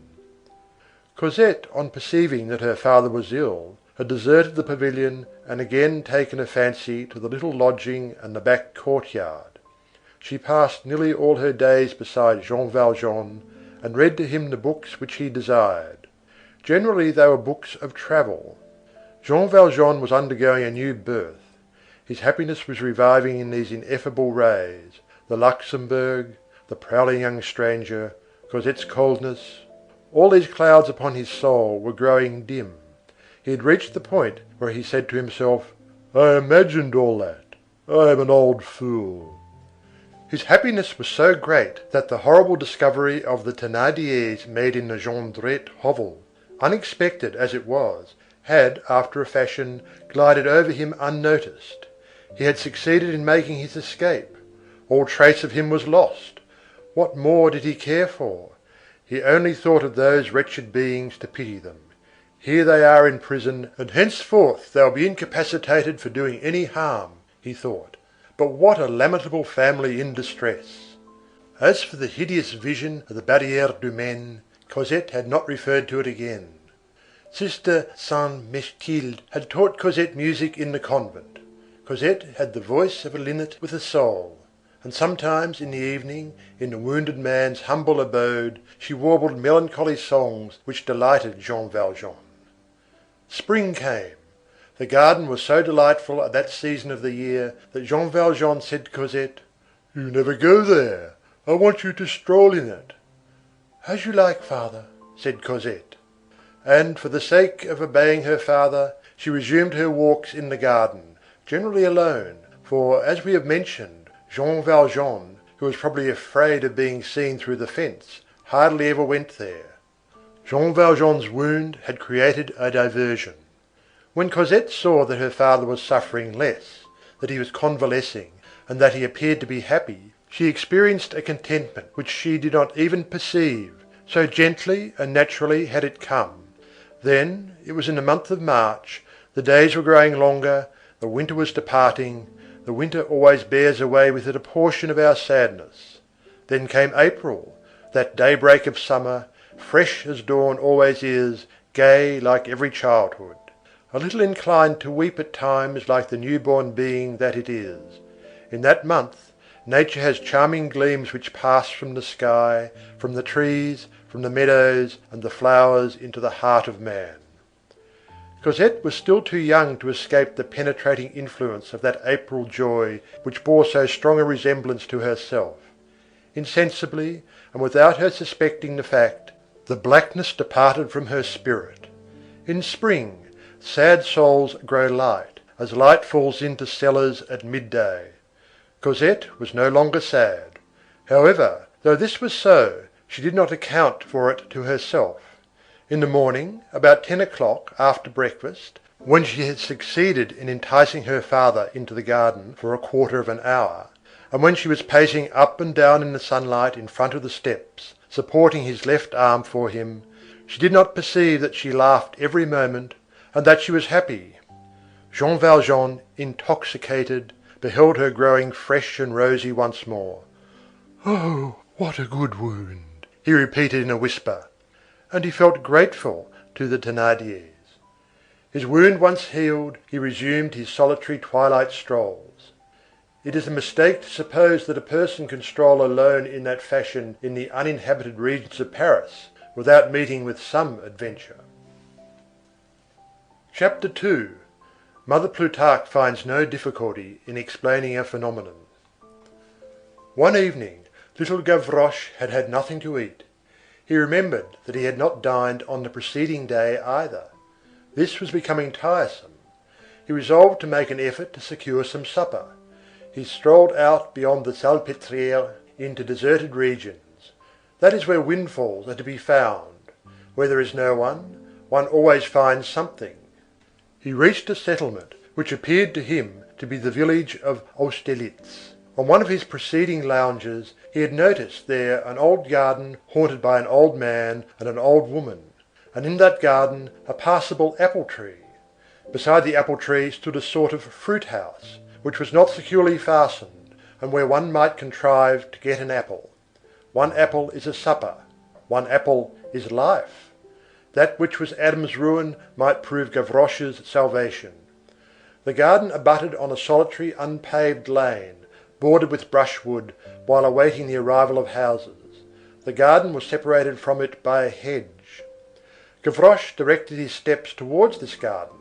Cosette, on perceiving that her father was ill, had deserted the pavilion and again taken a fancy to the little lodging and the back courtyard. She passed nearly all her days beside Jean Valjean, and read to him the books which he desired. Generally they were books of travel. Jean Valjean was undergoing a new birth. His happiness was reviving in these ineffable rays, the Luxembourg, the prowling young stranger, Cosette's coldness. All these clouds upon his soul were growing dim. He had reached the point where he said to himself, "I imagined all that. I am an old fool." His happiness was so great that the horrible discovery of the Thénardiers made in the Jondrette hovel, unexpected as it was, had, after a fashion, glided over him unnoticed. He had succeeded in making his escape. All trace of him was lost. What more did he care for? He only thought of those wretched beings to pity them. Here they are in prison, and henceforth they'll be incapacitated for doing any harm, he thought. But what a lamentable family in distress! As for the hideous vision of the Barrière du Maine, Cosette had not referred to it again. Sister Saint-Mechtilde had taught Cosette music in the convent. Cosette had the voice of a linnet with a soul, and sometimes in the evening, in the wounded man's humble abode, she warbled melancholy songs which delighted Jean Valjean. Spring came. The garden was so delightful at that season of the year that Jean Valjean said to Cosette, "You never go there. I want you to stroll in it." "As you like, father," said Cosette. And for the sake of obeying her father, she resumed her walks in the garden, generally alone, for, as we have mentioned, Jean Valjean, who was probably afraid of being seen through the fence, hardly ever went there. Jean Valjean's wound had created a diversion. When Cosette saw that her father was suffering less, that he was convalescing, and that he appeared to be happy, she experienced a contentment which she did not even perceive, so gently and naturally had it come. Then, it was in the month of March, the days were growing longer, the winter was departing, the winter always bears away with it a portion of our sadness. Then came April, that daybreak of summer, fresh as dawn always is, gay like every childhood. A little inclined to weep at times like the new-born being that it is. In that month, nature has charming gleams which pass from the sky, from the trees, from the meadows and the flowers into the heart of man. Cosette was still too young to escape the penetrating influence of that April joy which bore so strong a resemblance to herself. Insensibly, and without her suspecting the fact, the blackness departed from her spirit. In spring, sad souls grow light, as light falls into cellars at midday. Cosette was no longer sad. However, though this was so, she did not account for it to herself. In the morning, about 10 o'clock, after breakfast, when she had succeeded in enticing her father into the garden for a quarter of an hour, and when she was pacing up and down in the sunlight in front of the steps, supporting his left arm for him, she did not perceive that she laughed every moment, and that she was happy. Jean Valjean, intoxicated, beheld her growing fresh and rosy once more. "Oh, what a good wound!" he repeated in a whisper, and he felt grateful to the Thénardiers. His wound once healed, he resumed his solitary twilight strolls. It is a mistake to suppose that a person can stroll alone in that fashion in the uninhabited regions of Paris without meeting with some adventure. Chapter 2. Mother Plutarque finds no difficulty in explaining a phenomenon. One evening, little Gavroche had had nothing to eat. He remembered that he had not dined on the preceding day either. This was becoming tiresome. He resolved to make an effort to secure some supper. He strolled out beyond the Salpêtrière into deserted regions. That is where windfalls are to be found. Where there is no one always finds something. He reached a settlement which appeared to him to be the village of Austerlitz. On one of his preceding lounges he had noticed there an old garden haunted by an old man and an old woman, and in that garden a passable apple tree. Beside the apple tree stood a sort of fruit house, which was not securely fastened, and where one might contrive to get an apple. One apple is a supper. One apple is life. That which was Adam's ruin might prove Gavroche's salvation. The garden abutted on a solitary unpaved lane, bordered with brushwood, while awaiting the arrival of houses. The garden was separated from it by a hedge. Gavroche directed his steps towards this garden.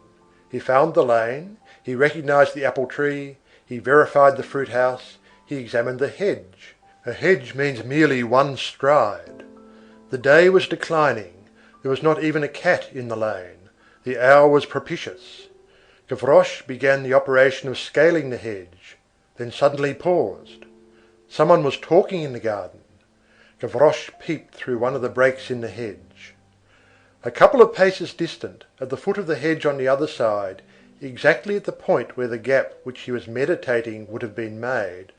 He found the lane, he recognized the apple tree, he verified the fruit house, he examined the hedge. A hedge means merely one stride. The day was declining. There was not even a cat in the lane. The hour was propitious. Gavroche began the operation of scaling the hedge, then suddenly paused. Someone was talking in the garden. Gavroche peeped through one of the breaks in the hedge. A couple of paces distant, at the foot of the hedge on the other side, exactly at the point where the gap which he was meditating would have been made,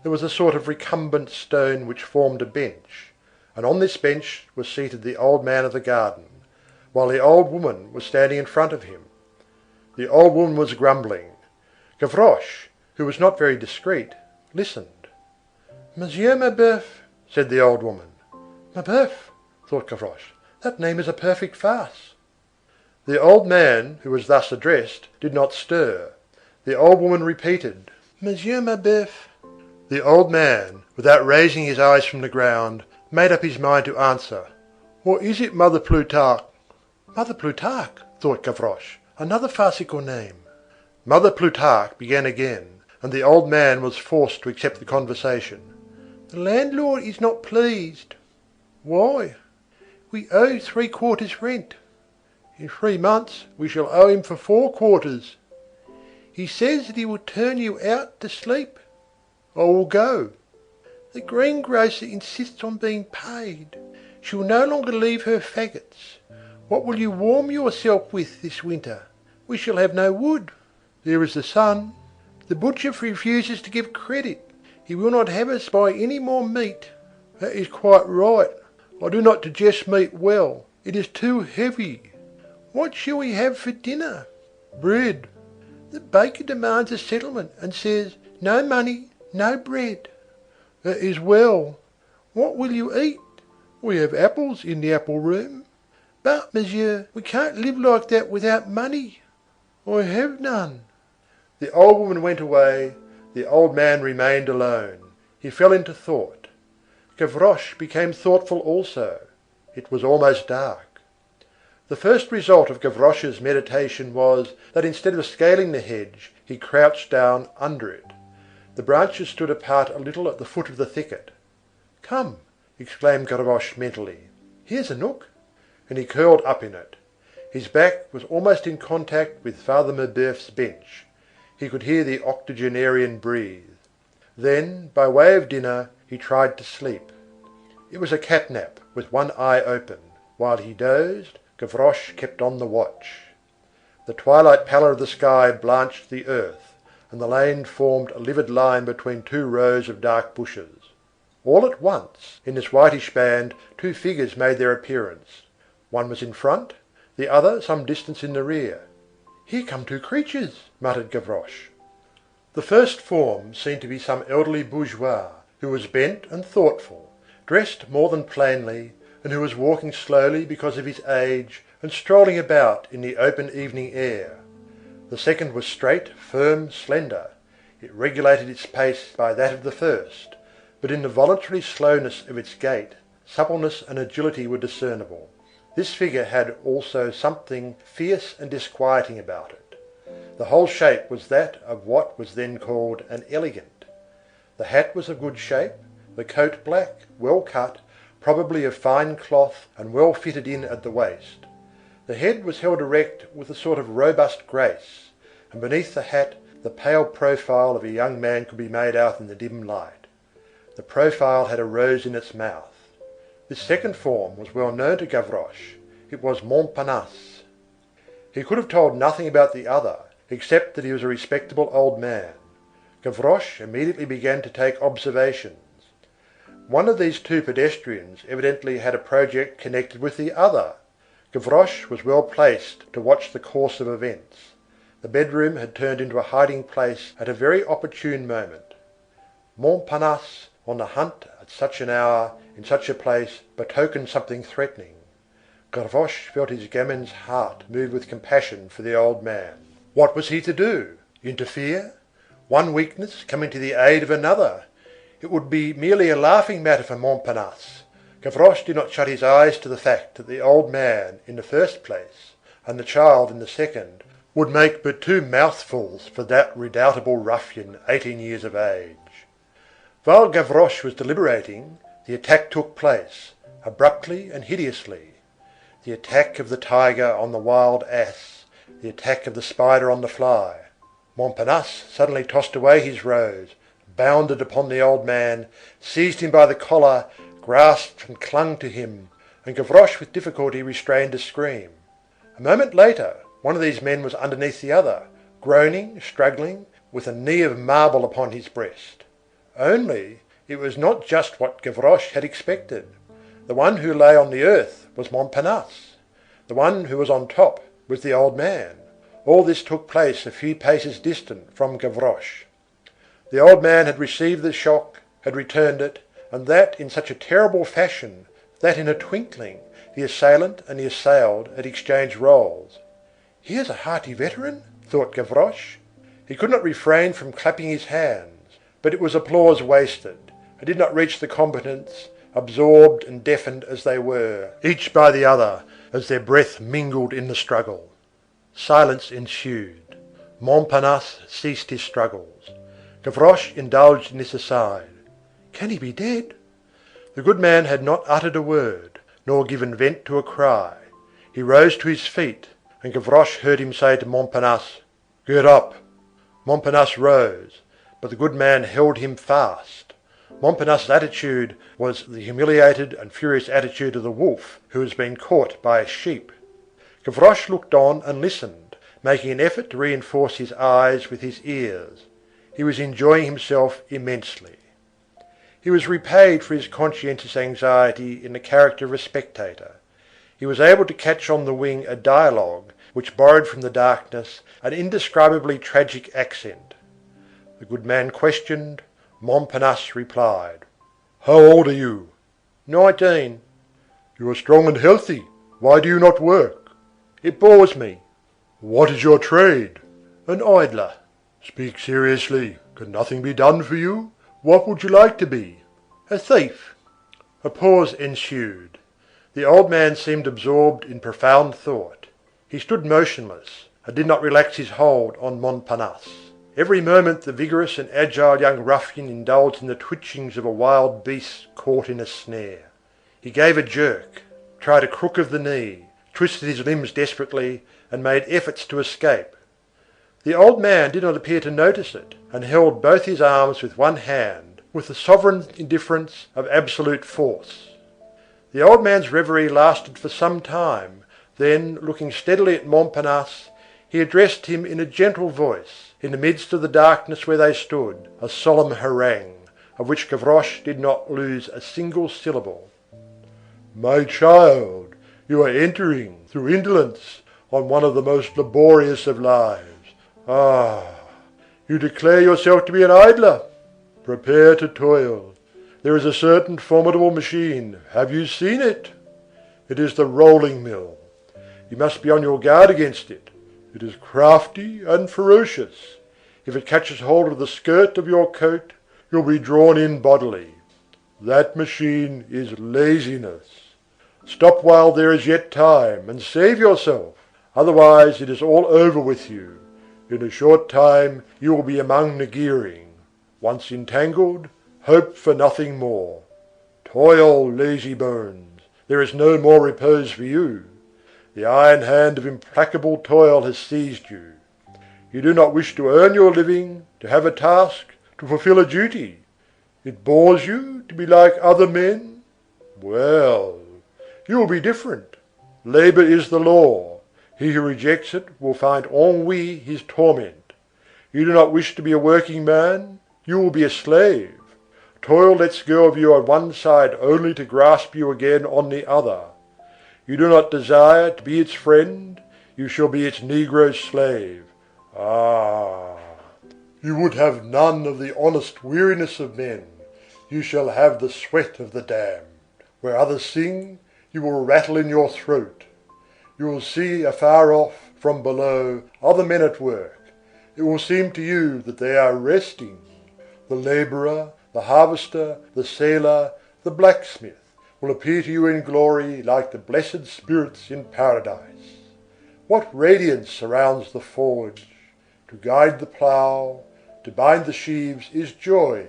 there was a sort of recumbent stone which formed a bench, and on this bench was seated the old man of the garden. while the old woman was standing in front of him. The old woman was grumbling. Gavroche, who was not very discreet, listened. "Monsieur Mabeuf," said the old woman. "Mabeuf," thought Gavroche, "that name is a perfect farce." The old man, who was thus addressed, did not stir. The old woman repeated, "Monsieur Mabeuf." The old man, without raising his eyes from the ground, made up his mind to answer, "What is it, Mother Plutarque?" "Mother Plutarque," thought Gavroche, "another farcical name." Mother Plutarque began again, and the old man was forced to accept the conversation. "The landlord is not pleased." "Why?" "We owe 3/4 rent." "In 3 months we shall owe him for 4/4. "He says that he will turn you out to sleep." "I will go." "The greengrocer insists on being paid. She will no longer leave her faggots. What will you warm yourself with this winter? We shall have no wood." "There is the sun." "The butcher refuses to give credit. He will not have us buy any more meat." "That is quite right. I do not digest meat well. It is too heavy." "What shall we have for dinner?" "Bread." "The baker demands a settlement, and says, 'No money, no bread.'" "That is well." "What will you eat?" "We have apples in the apple room." "But, monsieur, we can't live like that without money." "I have none." The old woman went away, the old man remained alone. He fell into thought. Gavroche became thoughtful also. It was almost dark. The first result of Gavroche's meditation was, that instead of scaling the hedge, he crouched down under it. The branches stood apart a little at the foot of the thicket. "Come," exclaimed Gavroche mentally, "here's a nook." And he curled up in it. His back was almost in contact with Father Mabeuf's bench. He could hear the octogenarian breathe. Then, by way of dinner, he tried to sleep. It was a cat nap, with one eye open. While he dozed, Gavroche kept on the watch. The twilight pallor of the sky blanched the earth, and the lane formed a livid line between 2 rows of dark bushes. All at once, in this whitish band, 2 figures made their appearance. One was in front, the other some distance in the rear. "Here come 2 creatures," muttered Gavroche. The first form seemed to be some elderly bourgeois, who was bent and thoughtful, dressed more than plainly, and who was walking slowly because of his age, and strolling about in the open evening air. The second was straight, firm, slender. It regulated its pace by that of the first, but in the voluntary slowness of its gait, suppleness and agility were discernible. This figure had also something fierce and disquieting about it. The whole shape was that of what was then called an elegant. The hat was of good shape, the coat black, well cut, probably of fine cloth and well fitted in at the waist. The head was held erect with a sort of robust grace, and beneath the hat the pale profile of a young man could be made out in the dim light. The profile had a rose in its mouth. This second form was well known to Gavroche. It was Montparnasse. He could have told nothing about the other, except that he was a respectable old man. Gavroche immediately began to take observations. One of these 2 pedestrians evidently had a project connected with the other. Gavroche was well placed to watch the course of events. The bedroom had turned into a hiding place at a very opportune moment. Montparnasse on the hunt at such an hour, in such a place, betokened something threatening. Gavroche felt his gamin's heart move with compassion for the old man. What was he to do? Interfere? One weakness coming to the aid of another. It would be merely a laughing matter for Montparnasse. Gavroche did not shut his eyes to the fact that the old man, in the first place, and the child in the second, would make but 2 mouthfuls for that redoubtable ruffian 18 years of age. While Gavroche was deliberating, the attack took place, abruptly and hideously. The attack of the tiger on the wild ass, the attack of the spider on the fly. Montparnasse suddenly tossed away his rose, bounded upon the old man, seized him by the collar, grasped and clung to him, and Gavroche with difficulty restrained a scream. A moment later, one of these men was underneath the other, groaning, struggling, with a knee of marble upon his breast. Only, it was not just what Gavroche had expected. The one who lay on the earth was Montparnasse. The one who was on top was the old man. All this took place a few paces distant from Gavroche. The old man had received the shock, had returned it, and that in such a terrible fashion that in a twinkling the assailant and the assailed had exchanged roles. "Here's a hearty veteran," thought Gavroche. He could not refrain from clapping his hands, but it was applause wasted. It did not reach the combatants, absorbed and deafened as they were, each by the other, as their breath mingled in the struggle. Silence ensued. Montparnasse ceased his struggles. Gavroche indulged in this aside. "Can he be dead?" The good man had not uttered a word, nor given vent to a cry. He rose to his feet, and Gavroche heard him say to Montparnasse, "Get up." Montparnasse rose, but the good man held him fast. Montparnasse's attitude was the humiliated and furious attitude of the wolf who has been caught by a sheep. Gavroche looked on and listened, making an effort to reinforce his eyes with his ears. He was enjoying himself immensely. He was repaid for his conscientious anxiety in the character of a spectator. He was able to catch on the wing a dialogue which borrowed from the darkness an indescribably tragic accent. The good man questioned, Montparnasse replied. "How old are you?" "19." "You are strong and healthy. Why do you not work?" "It bores me." "What is your trade?" "An idler." "Speak seriously. Can nothing be done for you? What would you like to be?" "A thief." A pause ensued. The old man seemed absorbed in profound thought. He stood motionless, and did not relax his hold on Montparnasse. Every moment the vigorous and agile young ruffian indulged in the twitchings of a wild beast caught in a snare. He gave a jerk, tried a crook of the knee, twisted his limbs desperately, and made efforts to escape. The old man did not appear to notice it, and held both his arms with one hand, with the sovereign indifference of absolute force. The old man's reverie lasted for some time, then, looking steadily at Montparnasse, he addressed him in a gentle voice, in the midst of the darkness where they stood, a solemn harangue, of which Gavroche did not lose a single syllable. "My child, you are entering, through indolence, on one of the most laborious of lives. Ah! You declare yourself to be an idler. Prepare to toil. There is a certain formidable machine. Have you seen it? It is the rolling mill. You must be on your guard against it. It is crafty and ferocious. If it catches hold of the skirt of your coat, you'll be drawn in bodily. That machine is laziness. Stop while there is yet time, and save yourself. Otherwise it is all over with you. In a short time you will be among the gearing. Once entangled, hope for nothing more. Toil, lazy bones. There is no more repose for you. The iron hand of implacable toil has seized you. You do not wish to earn your living, to have a task, to fulfill a duty. It bores you to be like other men? Well, you will be different. Labour is the law. He who rejects it will find ennui his torment. You do not wish to be a working man? You will be a slave. Toil lets go of you on one side only to grasp you again on the other. You do not desire to be its friend? You shall be its negro slave. Ah! You would have none of the honest weariness of men. You shall have the sweat of the damned. Where others sing, you will rattle in your throat. You will see afar off, from below, other men at work. It will seem to you that they are resting. The labourer, the harvester, the sailor, the blacksmith will appear to you in glory like the blessed spirits in paradise. What radiance surrounds the forge! To guide the plough, to bind the sheaves is joy.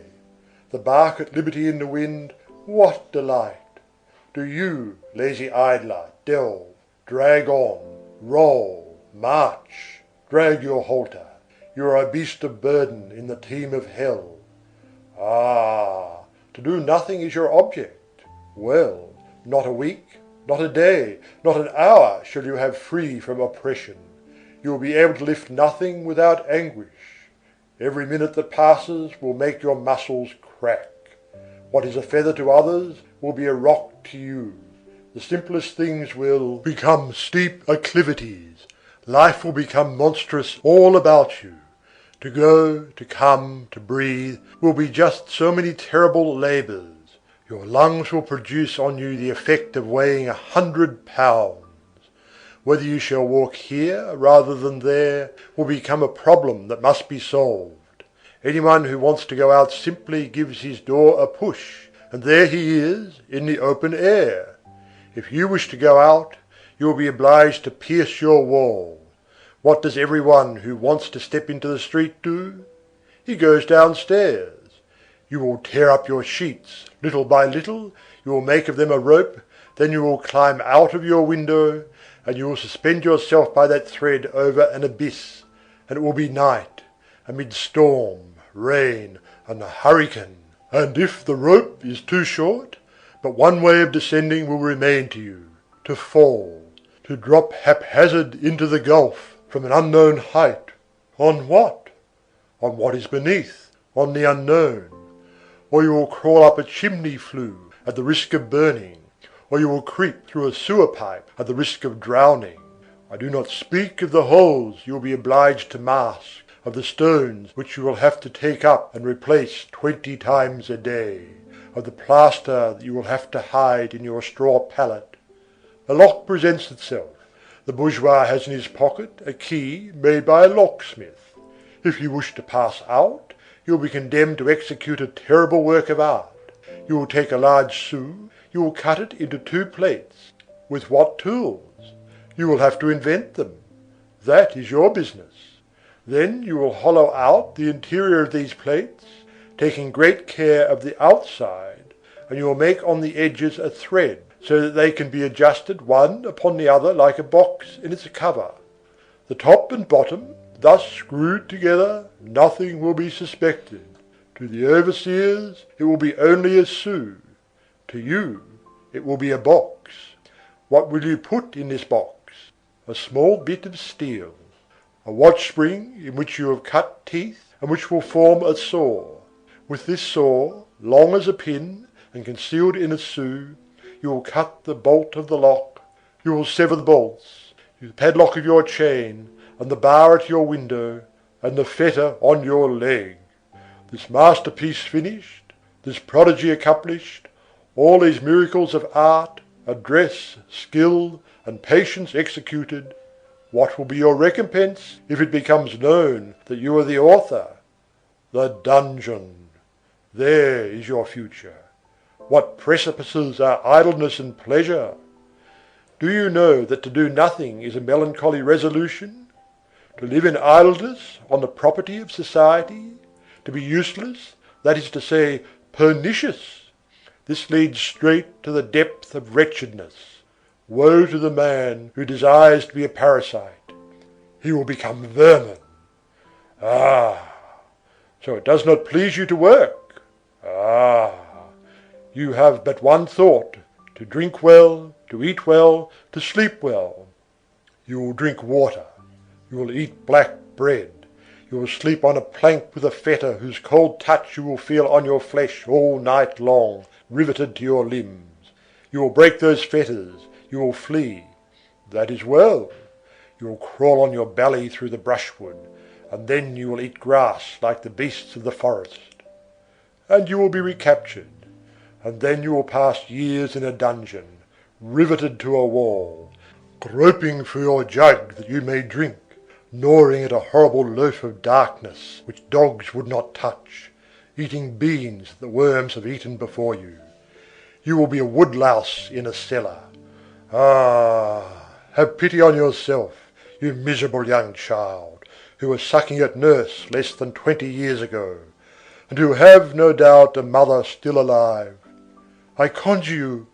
The bark at liberty in the wind, what delight! Do you, lazy idler, delve, drag on, roll, march, drag your halter. You are a beast of burden in the team of hell. Ah! To do nothing is your object. Well, not a week, not a day, not an hour shall you have free from oppression. You will be able to lift nothing without anguish. Every minute that passes will make your muscles crack. What is a feather to others will be a rock to you. The simplest things will become steep acclivities. Life will become monstrous all about you. To go, to come, to breathe will be just so many terrible labours. Your lungs will produce on you the effect of weighing 100 pounds. Whether you shall walk here rather than there will become a problem that must be solved. Anyone who wants to go out simply gives his door a push, and there he is in the open air. If you wish to go out, you will be obliged to pierce your wall. What does everyone who wants to step into the street do? He goes downstairs. You will tear up your sheets, little by little, you will make of them a rope, then you will climb out of your window, and you will suspend yourself by that thread over an abyss, and it will be night, amid storm, rain, and hurricane. And if the rope is too short, but one way of descending will remain to you, to fall, to drop haphazard into the gulf from an unknown height. On what? On what is beneath, on the unknown. Or you will crawl up a chimney flue at the risk of burning, or you will creep through a sewer pipe at the risk of drowning. I do not speak of the holes you will be obliged to mask, of the stones which you will have to take up and replace 20 times a day, of the plaster that you will have to hide in your straw pallet. A lock presents itself. The bourgeois has in his pocket a key made by a locksmith. If you wish to pass out, you will be condemned to execute a terrible work of art. You will take a large sou, you will cut it into 2 plates. With what tools? You will have to invent them. That is your business. Then you will hollow out the interior of these plates, taking great care of the outside, and you will make on the edges a thread, so that they can be adjusted one upon the other like a box in its cover. The top and bottom, thus screwed together, nothing will be suspected. To the overseers it will be only a sou. To you it will be a box. What will you put in this box? A small bit of steel. A watch spring in which you have cut teeth and which will form a saw. With this saw, long as a pin and concealed in a sou, you will cut the bolt of the lock, you will sever the bolts, the padlock of your chain, and the bar at your window, and the fetter on your leg. This masterpiece finished, this prodigy accomplished, all these miracles of art, address, skill, and patience executed, what will be your recompense if it becomes known that you are the author? The dungeon. There is your future. What precipices are idleness and pleasure! Do you know that to do nothing is a melancholy resolution? To live in idleness on the property of society? To be useless, that is to say, pernicious? This leads straight to the depth of wretchedness. Woe to the man who desires to be a parasite. He will become vermin. Ah! So it does not please you to work? Ah! You have but one thought, to drink well, to eat well, to sleep well. You will drink water. You will eat black bread. You will sleep on a plank with a fetter whose cold touch you will feel on your flesh all night long, riveted to your limbs. You will break those fetters. You will flee. That is well. You will crawl on your belly through the brushwood, and then you will eat grass like the beasts of the forest. And you will be recaptured. And then you will pass years in a dungeon, riveted to a wall, groping for your jug that you may drink, gnawing at a horrible loaf of darkness which dogs would not touch, eating beans that the worms have eaten before you. You will be a woodlouse in a cellar. Ah, have pity on yourself, you miserable young child, who was sucking at nurse less than 20 years ago, and who have, no doubt, a mother still alive. I conjure you,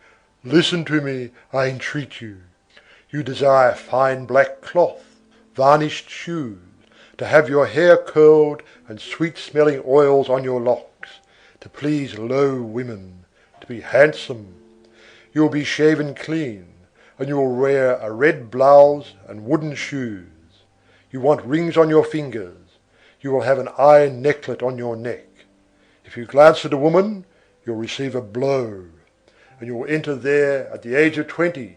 listen to me, I entreat you. You desire fine black cloth, varnished shoes, to have your hair curled and sweet-smelling oils on your locks, to please low women, to be handsome. You will be shaven clean, and you will wear a red blouse and wooden shoes. You want rings on your fingers. You will have an iron necklet on your neck. If you glance at a woman, you'll receive a blow. and you will enter there at the age of 20,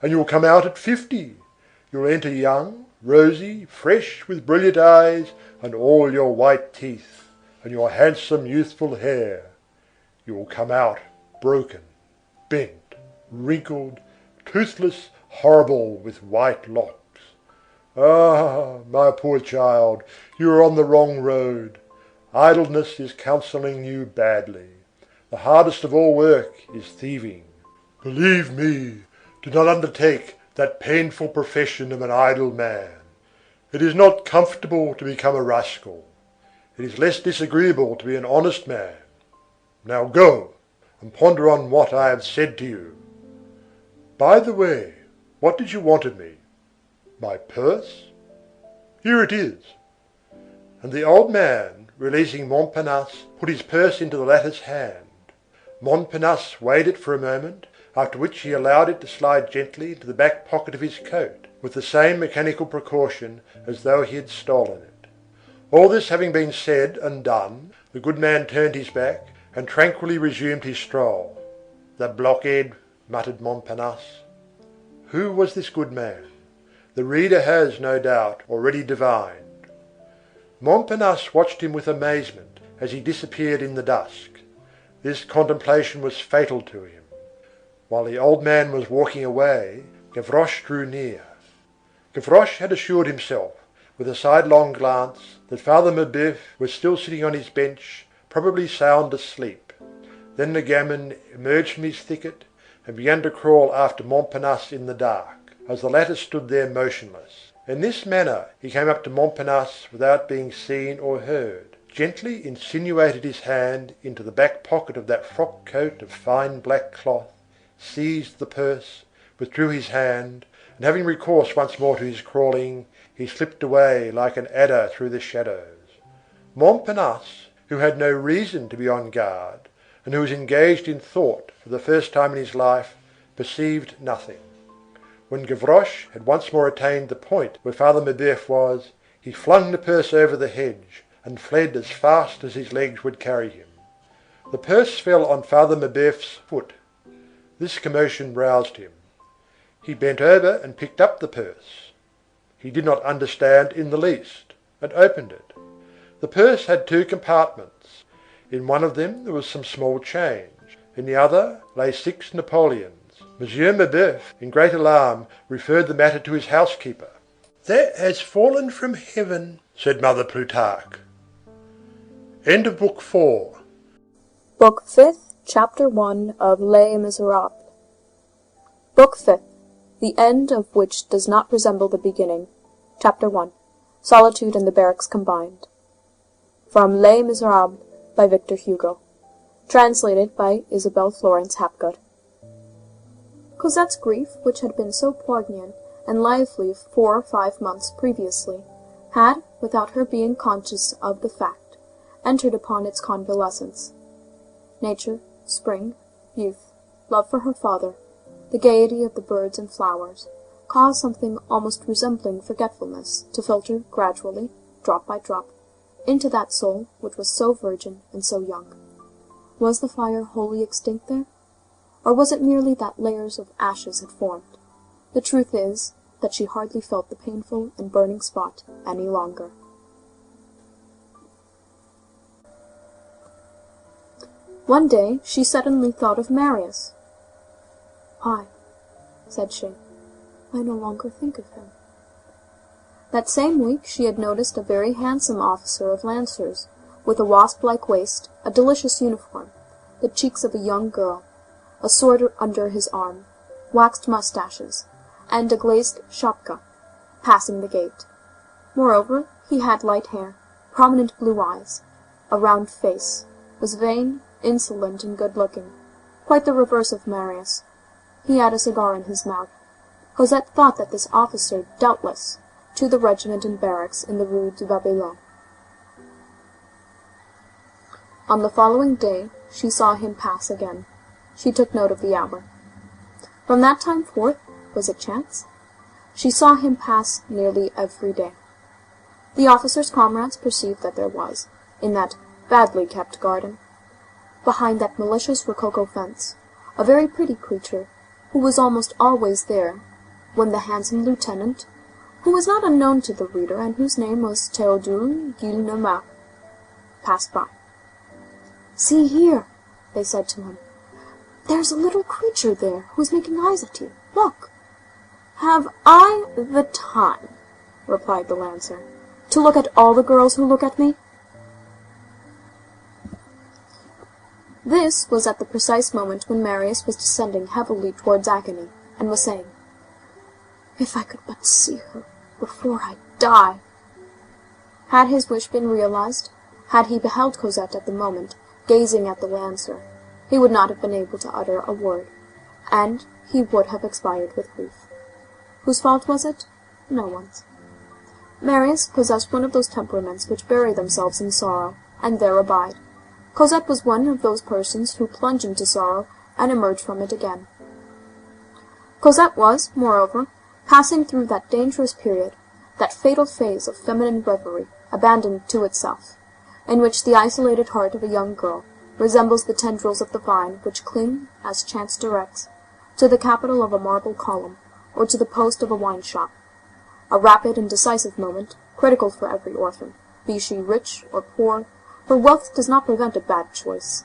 and you will come out at 50. You will enter young, rosy, fresh, with brilliant eyes, and all your white teeth, and your handsome youthful hair. You will come out broken, bent, wrinkled, toothless, horrible, with white locks. Ah, my poor child, you are on the wrong road. Idleness is counselling you badly. The hardest of all work is thieving. Believe me, do not undertake that painful profession of an idle man. It is not comfortable to become a rascal. It is less disagreeable to be an honest man. Now go, and ponder on what I have said to you. By the way, what did you want of me? My purse? Here it is. And the old man, releasing Montparnasse, put his purse into the latter's hand. Montparnasse weighed it for a moment, after which he allowed it to slide gently into the back pocket of his coat, with the same mechanical precaution as though he had stolen it. All this having been said and done, the good man turned his back, and tranquilly resumed his stroll. The blockhead, muttered Montparnasse. Who was this good man? The reader has, no doubt, already divined. Montparnasse watched him with amazement as he disappeared in the dusk. This contemplation was fatal to him. While the old man was walking away, Gavroche drew near. Gavroche had assured himself, with a sidelong glance, that Father Mabeuf was still sitting on his bench, probably sound asleep. Then the gamin emerged from his thicket and began to crawl after Montparnasse in the dark, as the latter stood there motionless. In this manner he came up to Montparnasse without being seen or heard, gently insinuated his hand into the back pocket of that frock coat of fine black cloth, seized the purse, withdrew his hand, and having recourse once more to his crawling, he slipped away like an adder through the shadows. Montparnasse, who had no reason to be on guard, and who was engaged in thought for the first time in his life, perceived nothing. When Gavroche had once more attained the point where Father Mabeuf was, he flung the purse over the hedge, and fled as fast as his legs would carry him. The purse fell on Father Mabeuf's foot. This commotion roused him. He bent over and picked up the purse. He did not understand in the least, and opened it. The purse had two compartments. In one of them there was some small change. In the other lay 6 napoleons. Monsieur Mabeuf, in great alarm, referred the matter to his housekeeper. "That has fallen from heaven," said Mother Plutarque. End of Book 4. Book 5th, Chapter 1 of Les Misérables. Book 5th, the end of which does not resemble the beginning. Chapter 1. Solitude and the Barracks Combined. From Les Misérables by Victor Hugo. Translated by Isabel Florence Hapgood. Cosette's grief, which had been so poignant and lively 4 or 5 months previously, had, without her being conscious of the fact, entered upon its convalescence. Nature, spring, youth, love for her father, the gaiety of the birds and flowers, caused something almost resembling forgetfulness to filter gradually, drop by drop, into that soul which was so virgin and so young. Was the fire wholly extinct there? Or was it merely that layers of ashes had formed? The truth is that she hardly felt the painful and burning spot any longer. One day she suddenly thought of Marius. "Why," said she, "I no longer think of him." That same week she had noticed a very handsome officer of lancers, with a wasp-like waist, a delicious uniform, the cheeks of a young girl, a sword under his arm, waxed moustaches, and a glazed shapka, passing the gate. Moreover, he had light hair, prominent blue eyes, a round face, was vain, insolent, and good-looking, quite the reverse of Marius. He had a cigar in his mouth. Cosette thought that this officer, doubtless, to the regiment and barracks in the Rue du Babylon. On the following day she saw him pass again. She took note of the hour. From that time forth, was it chance? She saw him pass nearly every day. The officer's comrades perceived that there was, in that badly kept garden, behind that malicious rococo fence, a very pretty creature, who was almost always there, when the handsome lieutenant, who was not unknown to the reader, and whose name was Théodule Gillenormand, passed by. "See here," they said to him. "There's a little creature there who is making eyes at you. Look." "Have I the time," replied the lancer, "to look at all the girls who look at me?" This was at the precise moment when Marius was descending heavily towards agony, and was saying, "If I could but see her before I die!" Had his wish been realized, had he beheld Cosette at the moment, gazing at the lancer, he would not have been able to utter a word, and he would have expired with grief. Whose fault was it? No one's. Marius possessed one of those temperaments which bury themselves in sorrow, and there abide. Cosette was one of those persons who plunge into sorrow and emerge from it again. Cosette was, moreover, passing through that dangerous period, that fatal phase of feminine reverie, abandoned to itself, in which the isolated heart of a young girl resembles the tendrils of the vine which cling, as chance directs, to the capital of a marble column, or to the post of a wine-shop. A rapid and decisive moment, critical for every orphan, be she rich or poor, for wealth does not prevent a bad choice.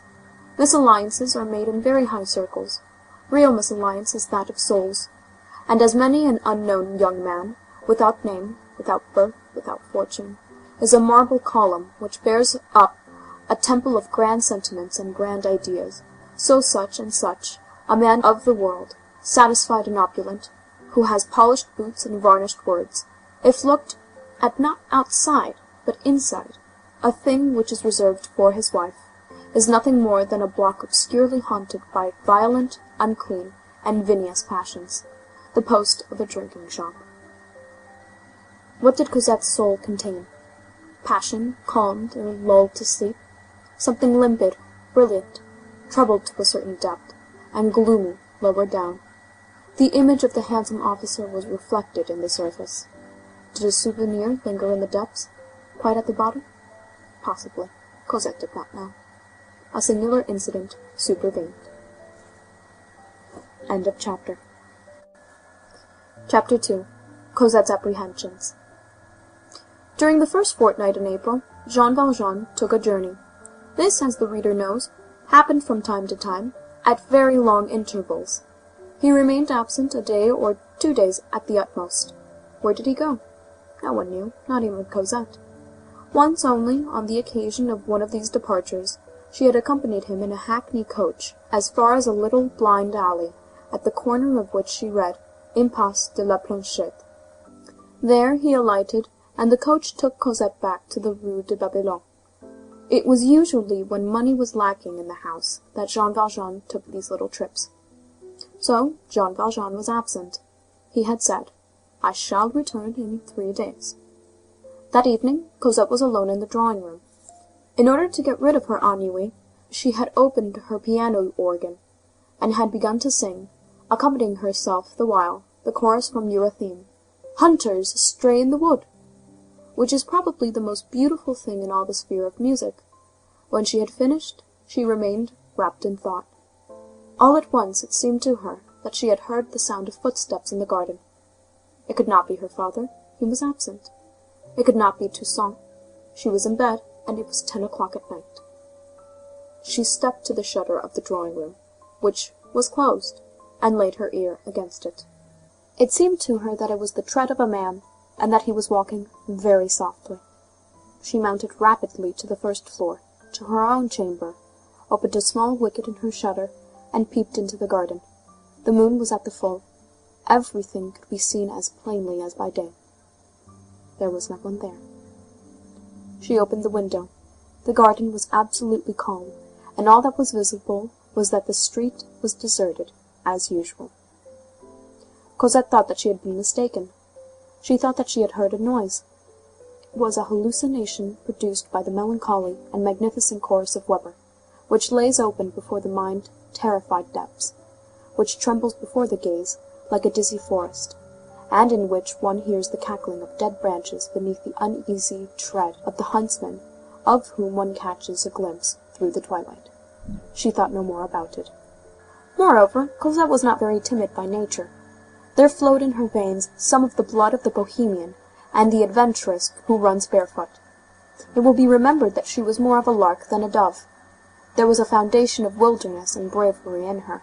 Misalliances are made in very high circles. Real misalliance is that of souls, and as many an unknown young man, without name, without birth, without fortune, is a marble column which bears up a temple of grand sentiments and grand ideas, so such and such, a man of the world, satisfied and opulent, who has polished boots and varnished words, if looked at not outside, but inside, a thing which is reserved for his wife, is nothing more than a block obscurely haunted by violent, unclean, and vinous passions, the post of a drinking shop. What did Cosette's soul contain? Passion, calmed or lulled to sleep, something limpid, brilliant, troubled to a certain depth, and gloomy lower down. The image of the handsome officer was reflected in the surface. Did a souvenir linger in the depths, quite at the bottom? Possibly. Cosette did not know. A singular incident supervened. End of chapter. Chapter 2. Cosette's apprehensions. During the first fortnight in April, Jean Valjean took a journey. This, as the reader knows, happened from time to time, at very long intervals. He remained absent a day or 2 days at the utmost. Where did he go? No one knew, not even Cosette. Once only, on the occasion of one of these departures, she had accompanied him in a hackney coach as far as a little blind alley, at the corner of which she read, Impasse de la Planchette. There he alighted, and the coach took Cosette back to the Rue de Babylone. It was usually when money was lacking in the house that Jean Valjean took these little trips. So Jean Valjean was absent. He had said, "I shall return in 3 days." That evening Cosette was alone in the drawing-room. In order to get rid of her ennui, she had opened her piano organ, and had begun to sing, accompanying herself the while, the chorus from Eurytheme, "Hunters stray in the wood," which is probably the most beautiful thing in all the sphere of music. When she had finished, she remained wrapped in thought. All at once it seemed to her that she had heard the sound of footsteps in the garden. It could not be her father, he was absent. It could not be Toussaint. She was in bed, and it was 10 o'clock at night. She stepped to the shutter of the drawing-room, which was closed, and laid her ear against it. It seemed to her that it was the tread of a man, and that he was walking very softly. She mounted rapidly to the first floor, to her own chamber, opened a small wicket in her shutter, and peeped into the garden. The moon was at the full. Everything could be seen as plainly as by day. There was no one there. She opened the window. The garden was absolutely calm, and all that was visible was that the street was deserted, as usual. Cosette thought that she had been mistaken. She thought that she had heard a noise. It was a hallucination produced by the melancholy and magnificent chorus of Weber, which lays open before the mind terrified depths, which trembles before the gaze like a dizzy forest, and in which one hears the cackling of dead branches beneath the uneasy tread of the huntsman, of whom one catches a glimpse through the twilight. She thought no more about it. Moreover, Cosette was not very timid by nature. There flowed in her veins some of the blood of the bohemian and the adventuress who runs barefoot. It will be remembered that she was more of a lark than a dove. There was a foundation of wilderness and bravery in her.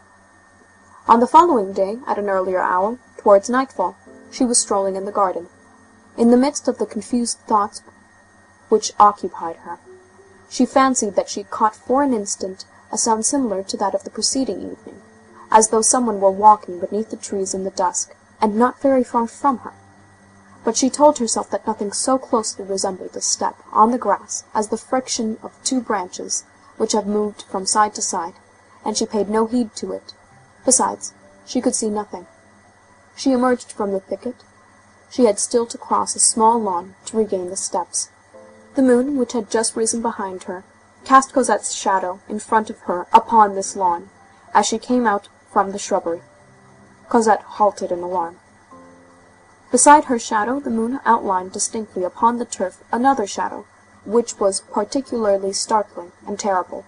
On the following day, at an earlier hour, towards nightfall, she was strolling in the garden. In the midst of the confused thoughts which occupied her, she fancied that she caught for an instant a sound similar to that of the preceding evening, as though someone were walking beneath the trees in the dusk, and not very far from her. But she told herself that nothing so closely resembled a step on the grass as the friction of two branches which have moved from side to side, and she paid no heed to it. Besides, she could see nothing. She emerged from the thicket. She had still to cross a small lawn to regain the steps. The moon, which had just risen behind her, cast Cosette's shadow in front of her upon this lawn, as she came out from the shrubbery. Cosette halted in alarm. Beside her shadow the moon outlined distinctly upon the turf another shadow, which was particularly startling and terrible,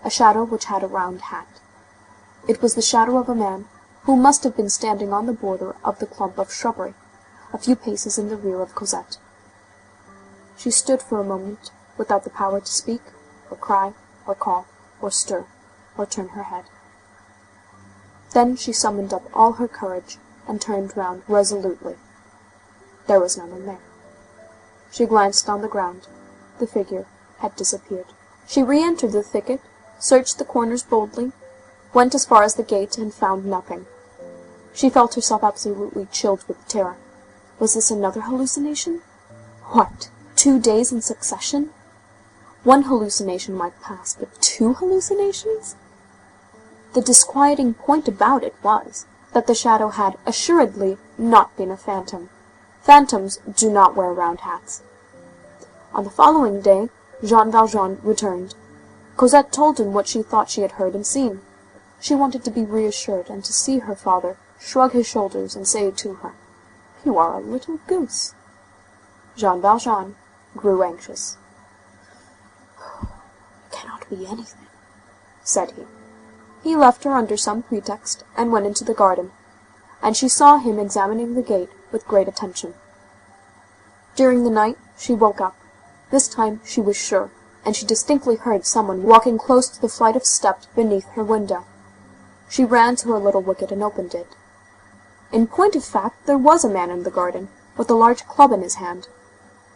a shadow which had a round hat. It was the shadow of a man, who must have been standing on the border of the clump of shrubbery, a few paces in the rear of Cosette. She stood for a moment, without the power to speak, or cry, or call, or stir, or turn her head. Then she summoned up all her courage, and turned round resolutely. There was no one there. She glanced on the ground. The figure had disappeared. She re-entered the thicket, searched the corners boldly, went as far as the gate, and found nothing. She felt herself absolutely chilled with terror. Was this another hallucination? What, 2 days in succession? One hallucination might pass, but 2 hallucinations? The disquieting point about it was that the shadow had assuredly not been a phantom. Phantoms do not wear round hats. On the following day, Jean Valjean returned. Cosette told him what she thought she had heard and seen. She wanted to be reassured, and to see her father shrug his shoulders and say to her, "You are a little goose." Jean Valjean grew anxious. "It cannot be anything," said he. He left her under some pretext, and went into the garden, and she saw him examining the gate with great attention. During the night she woke up. This time she was sure, and she distinctly heard someone walking close to the flight of steps beneath her window. She ran to her little wicket and opened it. In point of fact, there was a man in the garden, with a large club in his hand.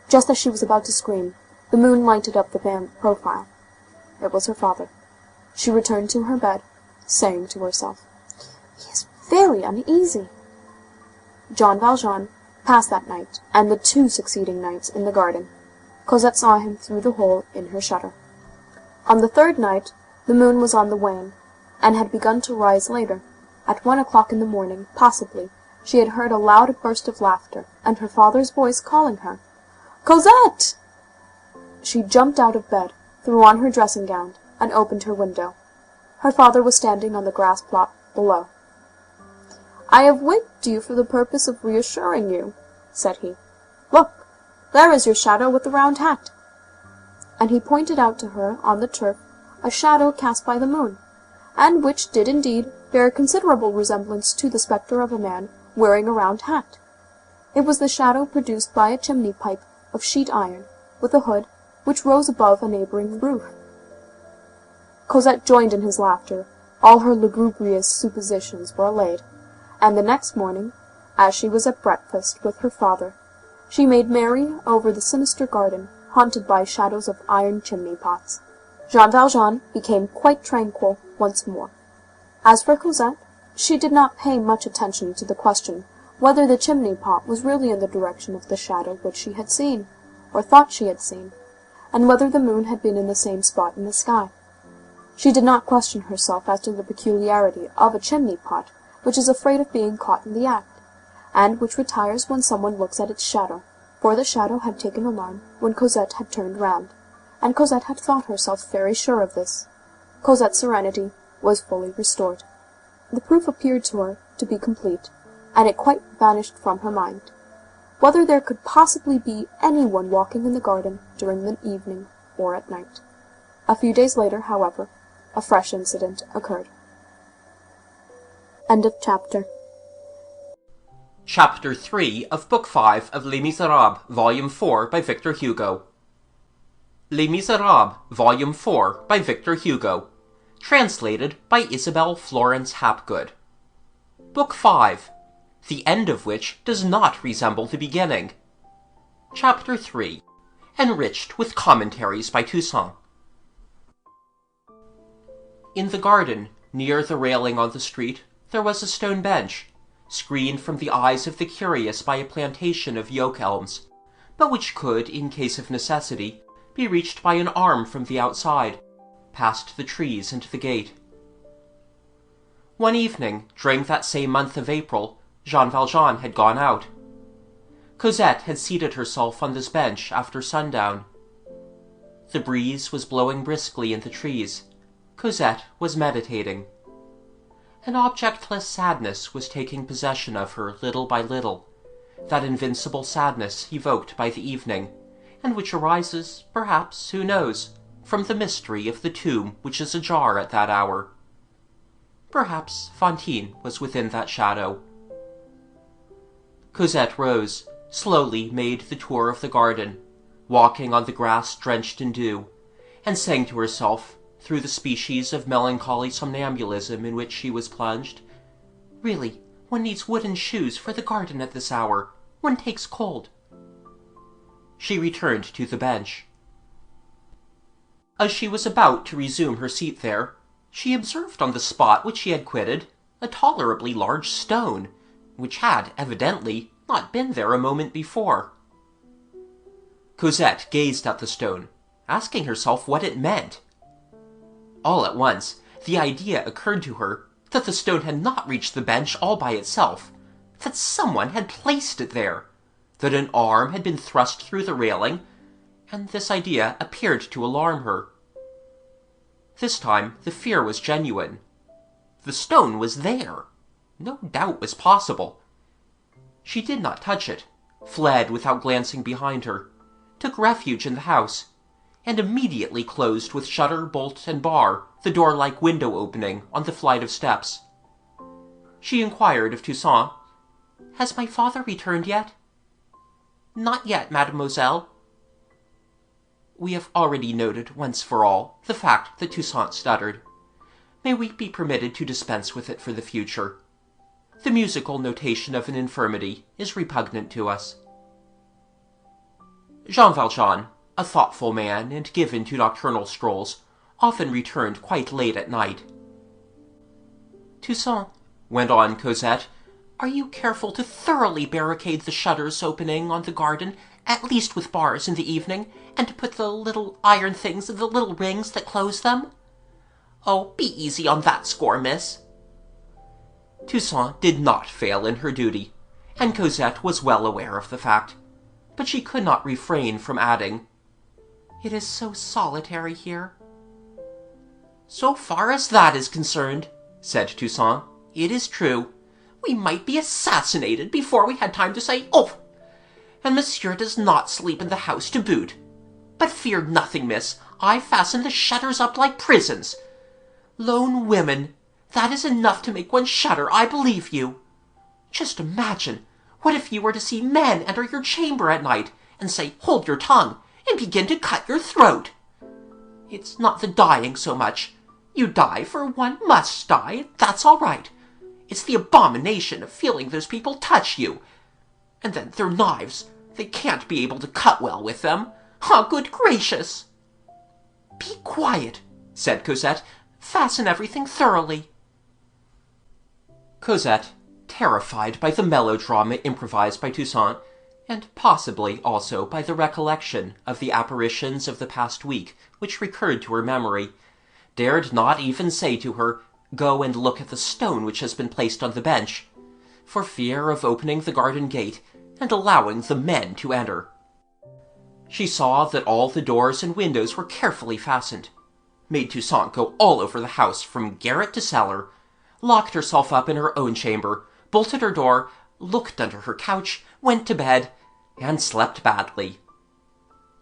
Just as she was about to scream, the moon lighted up the man's profile. It was her father. She returned to her bed, saying to herself, "He is very uneasy." Jean Valjean passed that night, and the 2 succeeding nights in the garden. Cosette saw him through the hole in her shutter. On the 3rd night, the moon was on the wane, and had begun to rise later. At 1 o'clock in the morning, possibly, she had heard a loud burst of laughter, and her father's voice calling her, "Cosette!" She jumped out of bed, threw on her dressing gown, and opened her window. Her father was standing on the grass plot below. "I have waked you for the purpose of reassuring you," said he. "Look, there is your shadow with the round hat." And he pointed out to her on the turf a shadow cast by the moon, and which did indeed bear a considerable resemblance to the spectre of a man wearing a round hat. It was the shadow produced by a chimney pipe of sheet iron, with a hood, which rose above a neighboring roof. Cosette joined in his laughter. All her lugubrious suppositions were allayed, and the next morning, as she was at breakfast with her father, she made merry over the sinister garden, haunted by shadows of iron chimney-pots. Jean Valjean became quite tranquil once more. As for Cosette, she did not pay much attention to the question whether the chimney-pot was really in the direction of the shadow which she had seen, or thought she had seen, and whether the moon had been in the same spot in the sky. She did not question herself as to the peculiarity of a chimney-pot which is afraid of being caught in the act, and which retires when someone looks at its shadow, for the shadow had taken alarm when Cosette had turned round, and Cosette had thought herself very sure of this. Cosette's serenity was fully restored. The proof appeared to her to be complete, and it quite vanished from her mind. Whether there could possibly be any one walking in the garden during the evening or at night. A few days later, however, a fresh incident occurred. End of chapter. Chapter 3 of Book 5 of Les Misérables, Volume 4 by Victor Hugo. Les Misérables, Volume 4 by Victor Hugo. Translated by Isabel Florence Hapgood. Book 5, the end of which does not resemble the beginning. Chapter 3, enriched with commentaries by Toussaint. In the garden, near the railing on the street, there was a stone bench, screened from the eyes of the curious by a plantation of yoke elms, but which could, in case of necessity, be reached by an arm from the outside, past the trees and the gate. One evening, during that same month of April, Jean Valjean had gone out. Cosette had seated herself on this bench after sundown. The breeze was blowing briskly in the trees. Cosette was meditating. An objectless sadness was taking possession of her little by little, that invincible sadness evoked by the evening, and which arises, perhaps, who knows, from the mystery of the tomb which is ajar at that hour. Perhaps Fantine was within that shadow. Cosette rose, slowly made the tour of the garden, walking on the grass drenched in dew, and saying to herself, through the species of melancholy somnambulism in which she was plunged, "Really, one needs wooden shoes for the garden at this hour. One takes cold." She returned to the bench. As she was about to resume her seat there, she observed on the spot which she had quitted a tolerably large stone, which had, evidently, not been there a moment before. Cosette gazed at the stone, asking herself what it meant. All at once, the idea occurred to her that the stone had not reached the bench all by itself, that someone had placed it there, that an arm had been thrust through the railing, and this idea appeared to alarm her. This time the fear was genuine. The stone was there. No doubt was possible. She did not touch it, fled without glancing behind her, took refuge in the house, and immediately closed with shutter, bolt, and bar the door-like window opening on the flight of steps. She inquired of Toussaint, "Has my father returned yet?" "Not yet, mademoiselle." We have already noted, once for all, the fact that Toussaint stuttered. May we be permitted to dispense with it for the future? The musical notation of an infirmity is repugnant to us. Jean Valjean, a thoughtful man and given to nocturnal strolls, often returned quite late at night. "Toussaint," went on Cosette, "are you careful to thoroughly barricade the shutters opening on the garden, at least with bars in the evening, and to put the little iron things in the little rings that close them?" "Oh, be easy on that score, miss." Toussaint did not fail in her duty, and Cosette was well aware of the fact, but she could not refrain from adding, "It is so solitary here." "So far as that is concerned," said Toussaint, "it is true. We might be assassinated before we had time to say, 'Oh!' And monsieur does not sleep in the house to boot. But fear nothing, miss. I fasten the shutters up like prisons. Lone women, that is enough to make one shudder, I believe you. Just imagine, what if you were to see men enter your chamber at night, and say, 'Hold your tongue,' and begin to cut your throat? It's not the dying so much. You die, for one must die, that's all right. It's the abomination of feeling those people touch you. And then their knives, they can't be able to cut well with them. Ah, good gracious!" "Be quiet," said Cosette. "Fasten everything thoroughly." Cosette, terrified by the melodrama improvised by Toussaint, and possibly also by the recollection of the apparitions of the past week which recurred to her memory, dared not even say to her, "Go and look at the stone which has been placed on the bench," for fear of opening the garden gate and allowing the men to enter. She saw that all the doors and windows were carefully fastened, made Toussaint go all over the house from garret to cellar, locked herself up in her own chamber, bolted her door, looked under her couch, went to bed, and slept badly.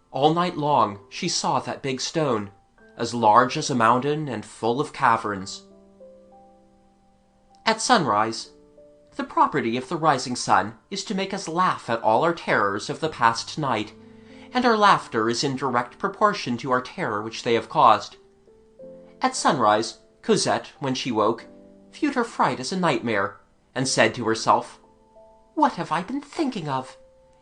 All night long she saw that big stone, as large as a mountain and full of caverns. At sunrise, the property of the rising sun is to make us laugh at all our terrors of the past night, and our laughter is in direct proportion to our terror which they have caused. At sunrise, Cosette, when she woke, viewed her fright as a nightmare, and said to herself, "What have I been thinking of?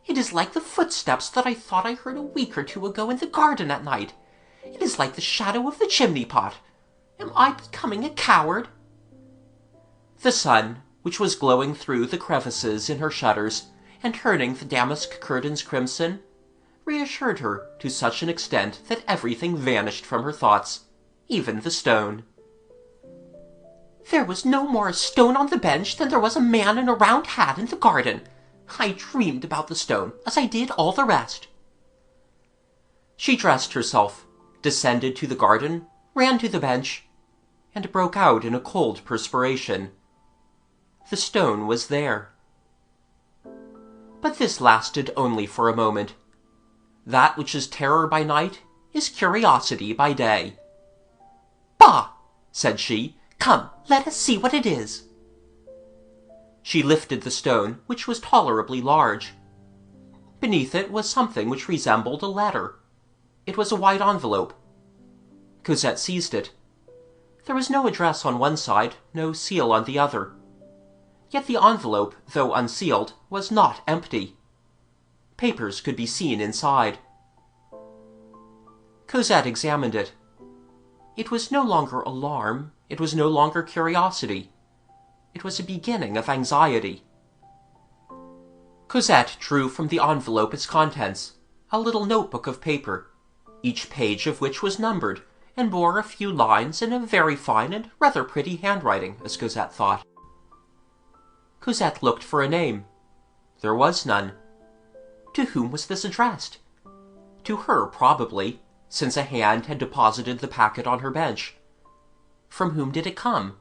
It is like the footsteps that I thought I heard a week or two ago in the garden at night. It is like the shadow of the chimney-pot. Am I becoming a coward?" The sun, which was glowing through the crevices in her shutters, and turning the damask curtains crimson, reassured her to such an extent that everything vanished from her thoughts, even the stone. "There was no more a stone on the bench than there was a man in a round hat in the garden. I dreamed about the stone, as I did all the rest." She dressed herself, descended to the garden, ran to the bench, and broke out in a cold perspiration. The stone was there. But this lasted only for a moment. That which is terror by night is curiosity by day. "Bah!" said she. "Come, let us see what it is." She lifted the stone, which was tolerably large. Beneath it was something which resembled a letter. It was a white envelope. Cosette seized it. There was no address on one side, no seal on the other. Yet the envelope, though unsealed, was not empty. Papers could be seen inside. Cosette examined it. It was no longer alarm, it was no longer curiosity. It was a beginning of anxiety. Cosette drew from the envelope its contents, a little notebook of paper, each page of which was numbered, and bore a few lines in a very fine and rather pretty handwriting, as Cosette thought. Cosette looked for a name. There was none. To whom was this addressed? To her, probably, since a hand had deposited the packet on her bench. From whom did it come?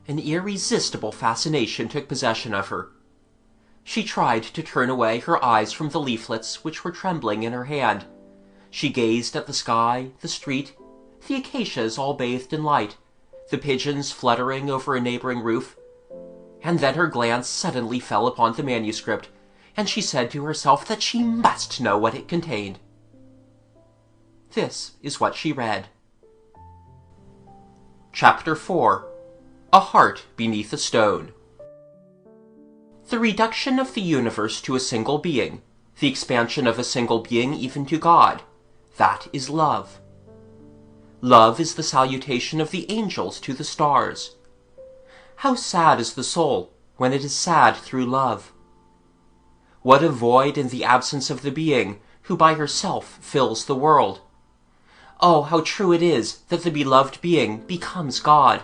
An irresistible fascination took possession of her. She tried to turn away her eyes from the leaflets which were trembling in her hand. She gazed at the sky, the street, the acacias all bathed in light, the pigeons fluttering over a neighboring roof, and then her glance suddenly fell upon the manuscript, and she said to herself that she must know what it contained. This is what she read. Chapter 4. A Heart Beneath a Stone. The reduction of the universe to a single being, the expansion of a single being even to God, that is love. Love is the salutation of the angels to the stars. How sad is the soul when it is sad through love! What a void in the absence of the being who by herself fills the world! Oh, how true it is that the beloved being becomes God!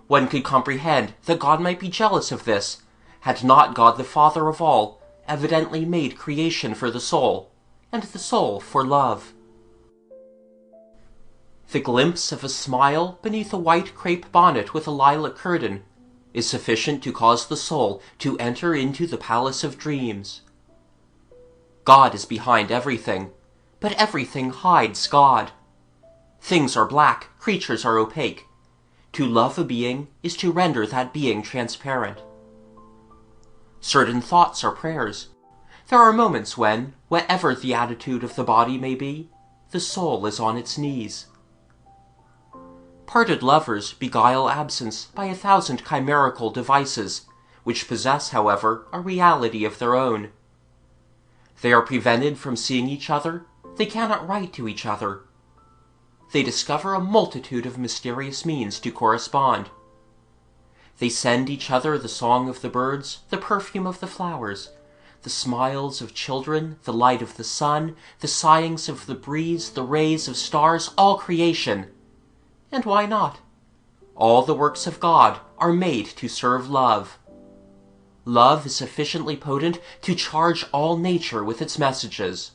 One could comprehend that God might be jealous of this, had not God the Father of all evidently made creation for the soul, and the soul for love. The glimpse of a smile beneath a white crepe bonnet with a lilac curtain is sufficient to cause the soul to enter into the palace of dreams. God is behind everything, but everything hides God. Things are black, creatures are opaque. To love a being is to render that being transparent. Certain thoughts are prayers. There are moments when, whatever the attitude of the body may be, the soul is on its knees. Parted lovers beguile absence by 1,000 chimerical devices, which possess, however, a reality of their own. They are prevented from seeing each other, they cannot write to each other. They discover a multitude of mysterious means to correspond. They send each other the song of the birds, the perfume of the flowers, the smiles of children, the light of the sun, the sighings of the breeze, the rays of stars, all creation. And why not? All the works of God are made to serve love. Love is sufficiently potent to charge all nature with its messages.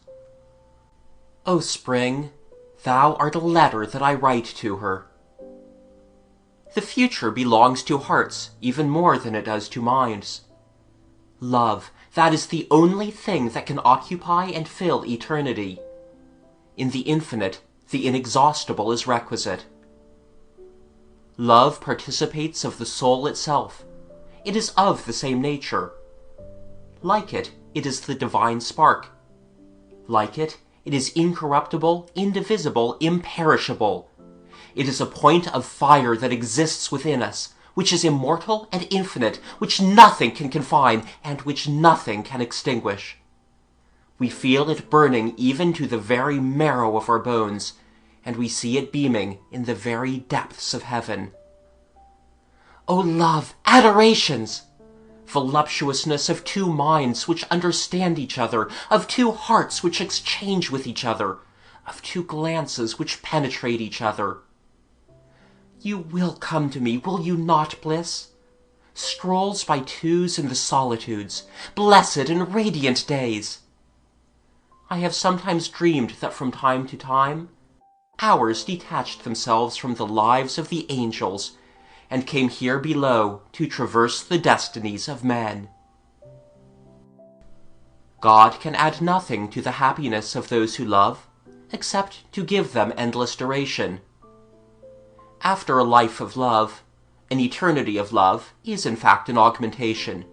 O Spring, thou art a letter that I write to her. The future belongs to hearts even more than it does to minds. Love, that is the only thing that can occupy and fill eternity. In the infinite, the inexhaustible is requisite. Love participates of the soul itself. It is of the same nature. Like it, it is the divine spark. Like it, it is incorruptible, indivisible, imperishable. It is a point of fire that exists within us, which is immortal and infinite, which nothing can confine, and which nothing can extinguish. We feel it burning even to the very marrow of our bones, and we see it beaming in the very depths of heaven. O love, adorations! Voluptuousness of two minds which understand each other, of two hearts which exchange with each other, of two glances which penetrate each other. You will come to me, will you not, bliss? Strolls by twos in the solitudes, blessed and radiant days. I have sometimes dreamed that from time to time, hours detached themselves from the lives of the angels, and came here below to traverse the destinies of men. God can add nothing to the happiness of those who love, except to give them endless duration. After a life of love, an eternity of love is in fact an augmentation.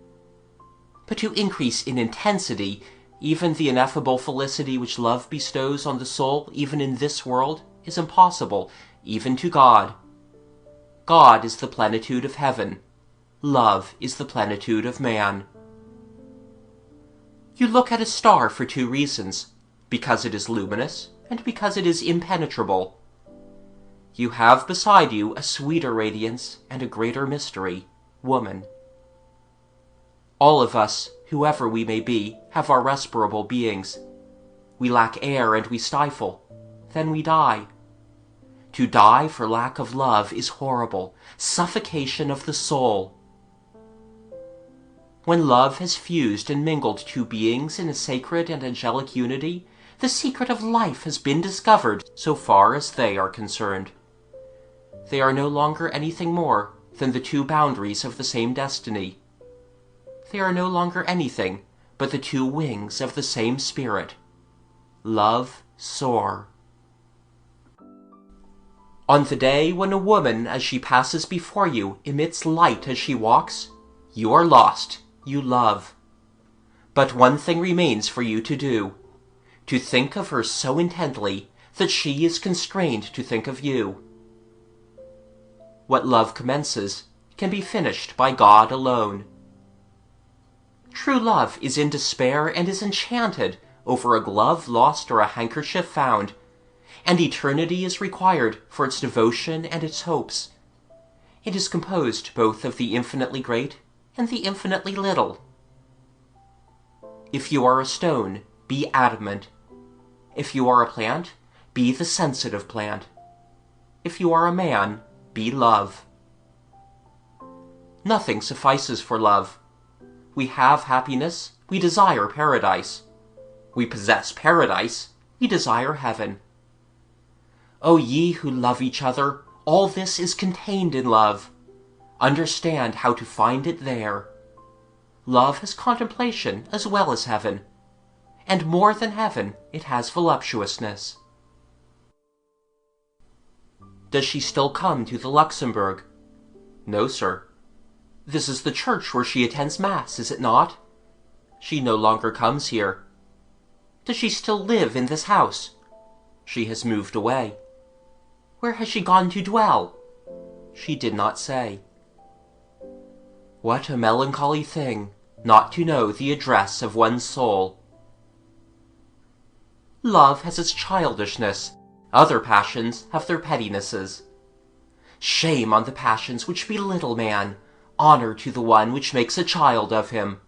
But to increase in intensity even the ineffable felicity which love bestows on the soul, even in this world, is impossible, even to God. God is the plenitude of heaven. Love is the plenitude of man. You look at a star for two reasons, because it is luminous and because it is impenetrable. You have beside you a sweeter radiance and a greater mystery, woman. All of us, whoever we may be, have our respirable beings. We lack air and we stifle. Then we die. To die for lack of love is horrible, suffocation of the soul. When love has fused and mingled two beings in a sacred and angelic unity, the secret of life has been discovered so far as they are concerned. They are no longer anything more than the two boundaries of the same destiny. They are no longer anything but the two wings of the same spirit. Love soar. On the day when a woman, as she passes before you, emits light as she walks, you are lost, you love. But one thing remains for you to do, to think of her so intently that she is constrained to think of you. What love commences can be finished by God alone. True love is in despair and is enchanted over a glove lost or a handkerchief found, and eternity is required for its devotion and its hopes. It is composed both of the infinitely great and the infinitely little. If you are a stone, be adamant. If you are a plant, be the sensitive plant. If you are a man, be love. Nothing suffices for love. We have happiness, we desire paradise. We possess paradise, we desire heaven. O ye who love each other, all this is contained in love. Understand how to find it there. Love has contemplation as well as heaven, and more than heaven, it has voluptuousness. Does she still come to the Luxembourg? No, sir. This is the church where she attends Mass, is it not? She no longer comes here. Does she still live in this house? She has moved away. Where has she gone to dwell? She did not say. What a melancholy thing, not to know the address of one's soul. Love has its childishness. Other passions have their pettinesses. Shame on the passions which belittle man, honor to the one which makes a child of him.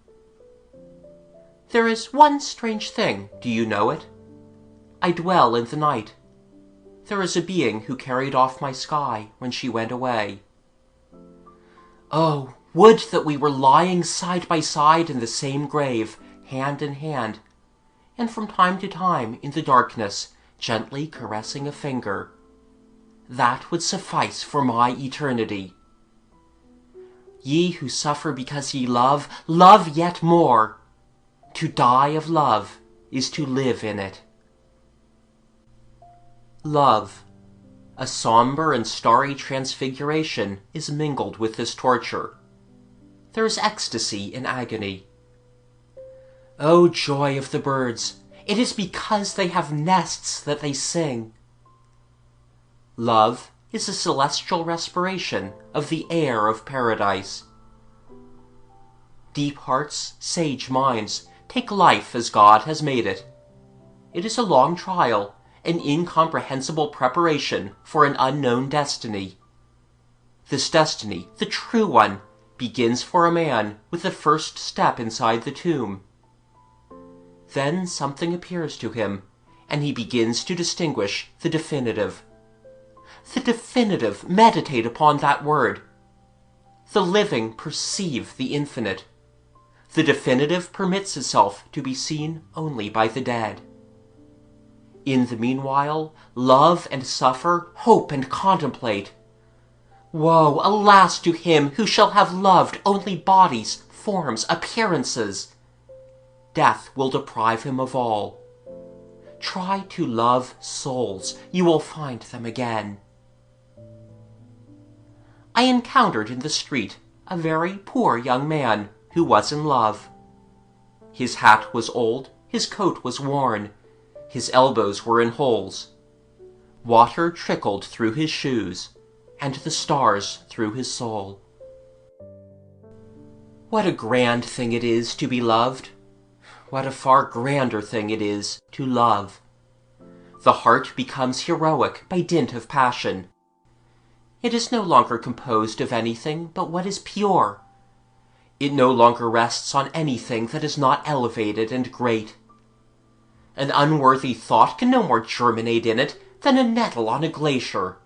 There is one strange thing, do you know it? I dwell in the night. There is a being who carried off my sky when she went away. Oh, would that we were lying side by side in the same grave, hand in hand, and from time to time in the darkness, gently caressing a finger. That would suffice for my eternity. Ye who suffer because ye love, love yet more. To die of love is to live in it. Love. A somber and starry transfiguration is mingled with this torture. There is ecstasy in agony. O joy of the birds! It is because they have nests that they sing. Love is a celestial respiration of the air of paradise. Deep hearts, sage minds, take life as God has made it. It is a long trial, an incomprehensible preparation for an unknown destiny. This destiny, the true one, begins for a man with the first step inside the tomb. Then something appears to him, and he begins to distinguish the definitive. The definitive, meditate upon that word. The living perceive the infinite. The definitive permits itself to be seen only by the dead. In the meanwhile, love and suffer, hope and contemplate. Woe, alas, to him who shall have loved only bodies, forms, appearances. Death will deprive him of all. Try to love souls, you will find them again. I encountered in the street a very poor young man who was in love. His hat was old, his coat was worn, his elbows were in holes. Water trickled through his shoes, and the stars through his soul. What a grand thing it is to be loved! What a far grander thing it is to love! The heart becomes heroic by dint of passion. It is no longer composed of anything but what is pure. It no longer rests on anything that is not elevated and great. An unworthy thought can no more germinate in it than a nettle on a glacier.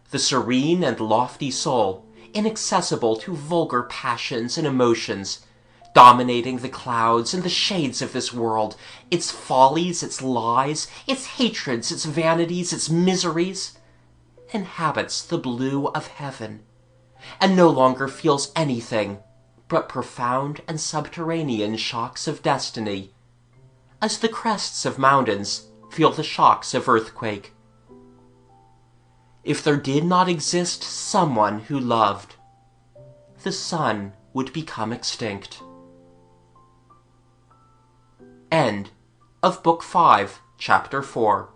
The serene and lofty soul, inaccessible to vulgar passions and emotions, dominating the clouds and the shades of this world, its follies, its lies, its hatreds, its vanities, its miseries, inhabits the blue of heaven, and no longer feels anything but profound and subterranean shocks of destiny, as the crests of mountains feel the shocks of earthquake. If there did not exist someone who loved, the sun would become extinct. End of Book 5, Chapter 4.